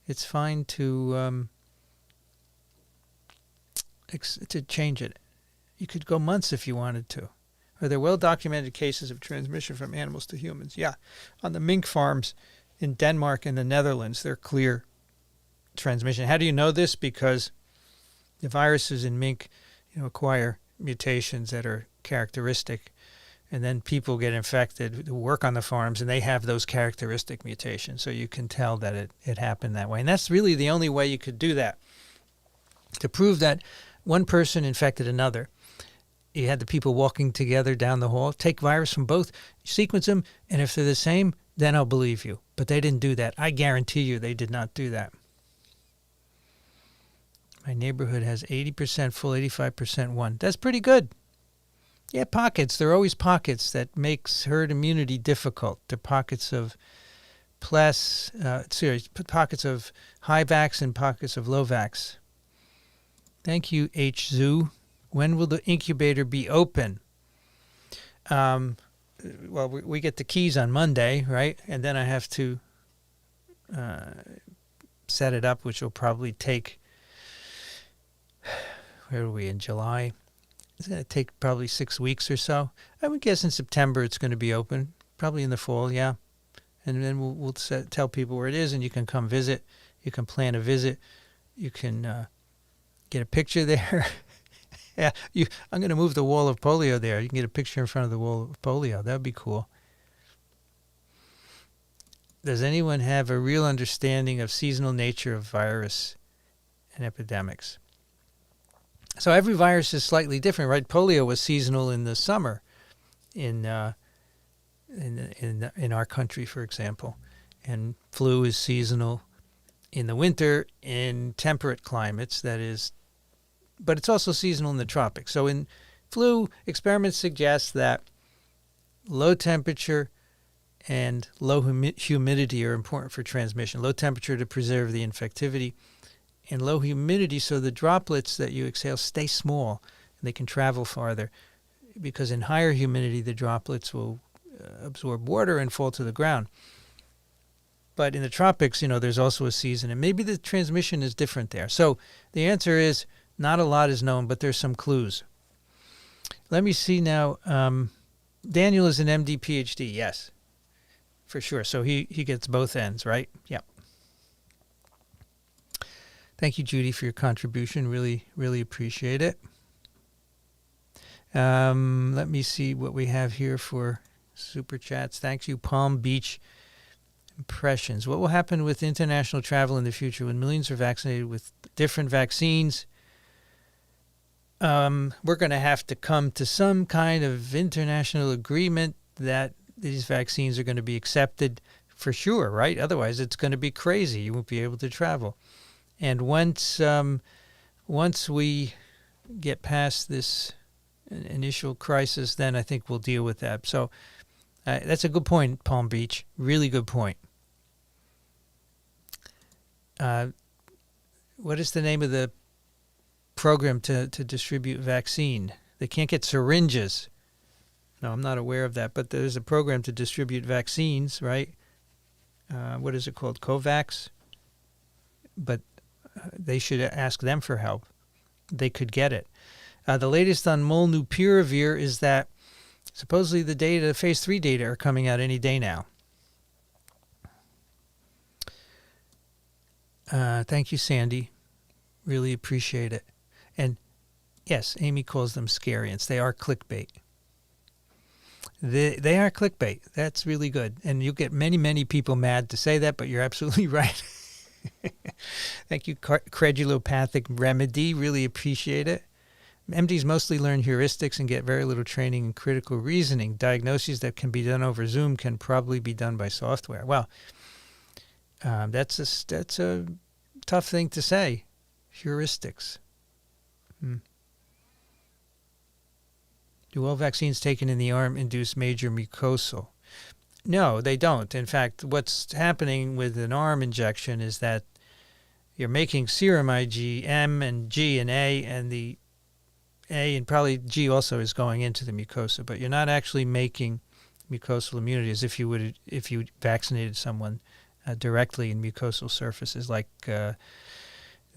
It's fine to change it. You could go months if you wanted to. Are there well-documented cases of transmission from animals to humans? Yeah. On the mink farms in Denmark and the Netherlands, they're clear transmission. How do you know this? Because the viruses in mink, acquire mutations that are characteristic, and then people get infected who work on the farms, and they have those characteristic mutations. So you can tell that it happened that way. And that's really the only way you could do that. To prove that one person infected another, you had the people walking together down the hall, take virus from both, sequence them, and if they're the same, then I'll believe you. But they didn't do that. I guarantee you they did not do that. My neighborhood has 80% full, 85% one. That's pretty good. Yeah, pockets. There are always pockets that makes herd immunity difficult. There are pockets of pockets of high vax and pockets of low vax. Thank you, H. Zoo. When will the incubator be open? well, we get the keys on Monday, right? And then I have to set it up, which will probably take, where are we, in July? It's going to take probably 6 weeks or so. I would guess in September it's going to be open, probably in the fall, yeah. And then we'll tell people where it is, and you can come visit. You can plan a visit. You can get a picture there. Yeah, I'm going to move the wall of polio there. You can get a picture in front of the wall of polio. That would be cool. Does anyone have a real understanding of seasonal nature of virus and epidemics? So every virus is slightly different, right? Polio was seasonal in the summer in our country, for example. And flu is seasonal in the winter in temperate climates, that is, but it's also seasonal in the tropics. So in flu, experiments suggest that low temperature and low humidity are important for transmission. Low temperature to preserve the infectivity, and low humidity so the droplets that you exhale stay small and they can travel farther, because in higher humidity the droplets will absorb water and fall to the ground. But in the tropics, there's also a season, and maybe the transmission is different there. So the answer is not a lot is known, but there's some clues. Let me see now. Daniel is an MD, PhD. Yes, for sure. So he gets both ends, right? Yeah. Thank you, Judy, for your contribution. Really, really appreciate it. Let me see what we have here for super chats. Thank you, Palm Beach Impressions. What will happen with international travel in the future when millions are vaccinated with different vaccines? We're going to have to come to some kind of international agreement that these vaccines are going to be accepted for sure, right? Otherwise, it's going to be crazy. You won't be able to travel. And once we get past this initial crisis, then I think we'll deal with that. So that's a good point, Palm Beach. Really good point. What is the name of the program to distribute vaccine? They can't get syringes. No, I'm not aware of that, but there's a program to distribute vaccines, right? What is it called? COVAX? But they should ask them for help. They could get it. The latest on molnupiravir is that supposedly the data, phase 3 data, are coming out any day now. Thank you, Sandy. Really appreciate it. And yes, Amy calls them scariants. They are clickbait. They are clickbait. That's really good. And you'll get many, many people mad to say that, but you're absolutely right. Thank you, Credulopathic Remedy. Really appreciate it. MDs mostly learn heuristics and get very little training in critical reasoning. Diagnoses that can be done over Zoom can probably be done by software. Well, that's a tough thing to say. Heuristics. Do all vaccines taken in the arm induce major mucosal? No, they don't. In fact, what's happening with an arm injection is that you're making serum IgM and G and A, and the A and probably G also is going into the mucosa, but you're not actually making mucosal immunity as if you vaccinated someone directly in mucosal surfaces like the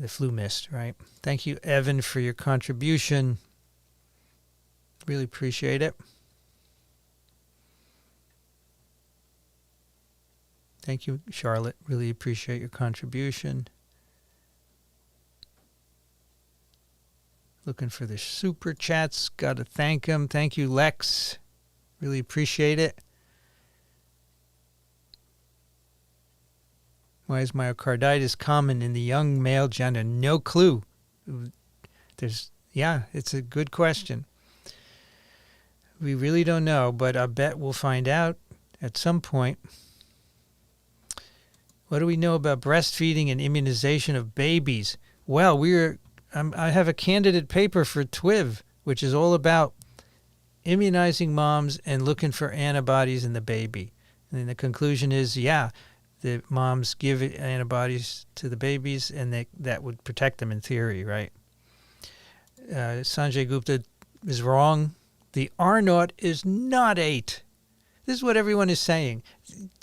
flu mist, right? Thank you, Evan, for your contribution. Really appreciate it. Thank you, Charlotte. Really appreciate your contribution. Looking for the super chats. Got to thank him. Thank you, Lex. Really appreciate it. Why is myocarditis common in the young male gender? No clue. It's a good question. We really don't know, but I bet we'll find out at some point. What do we know about breastfeeding and immunization of babies? Well, I have a candidate paper for TWIV, which is all about immunizing moms and looking for antibodies in the baby. And the conclusion is, the moms give antibodies to the babies, and that would protect them in theory, right? Sanjay Gupta is wrong. The R naught is not 8. This is what everyone is saying.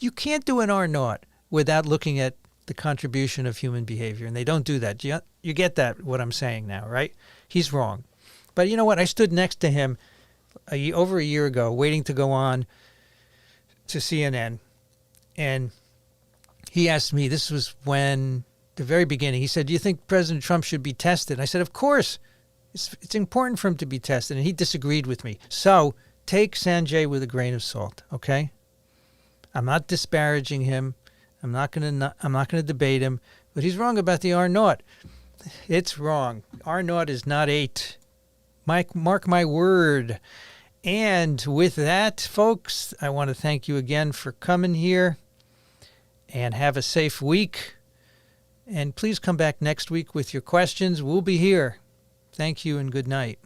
You can't do an R0 without looking at the contribution of human behavior, and they don't do that. You get that, what I'm saying now, right? He's wrong. But you know what? I stood next to him over a year ago, waiting to go on to CNN, and he asked me, this was when, the very beginning, he said, do you think President Trump should be tested? And I said, of course. It's important for him to be tested, and he disagreed with me. So take Sanjay with a grain of salt, okay? I'm not disparaging him. I'm not going to debate him, but he's wrong about the R0. It's wrong. R0 is not 8. Mark my word. And with that, folks, I want to thank you again for coming here, and have a safe week. And please come back next week with your questions. We'll be here. Thank you and good night.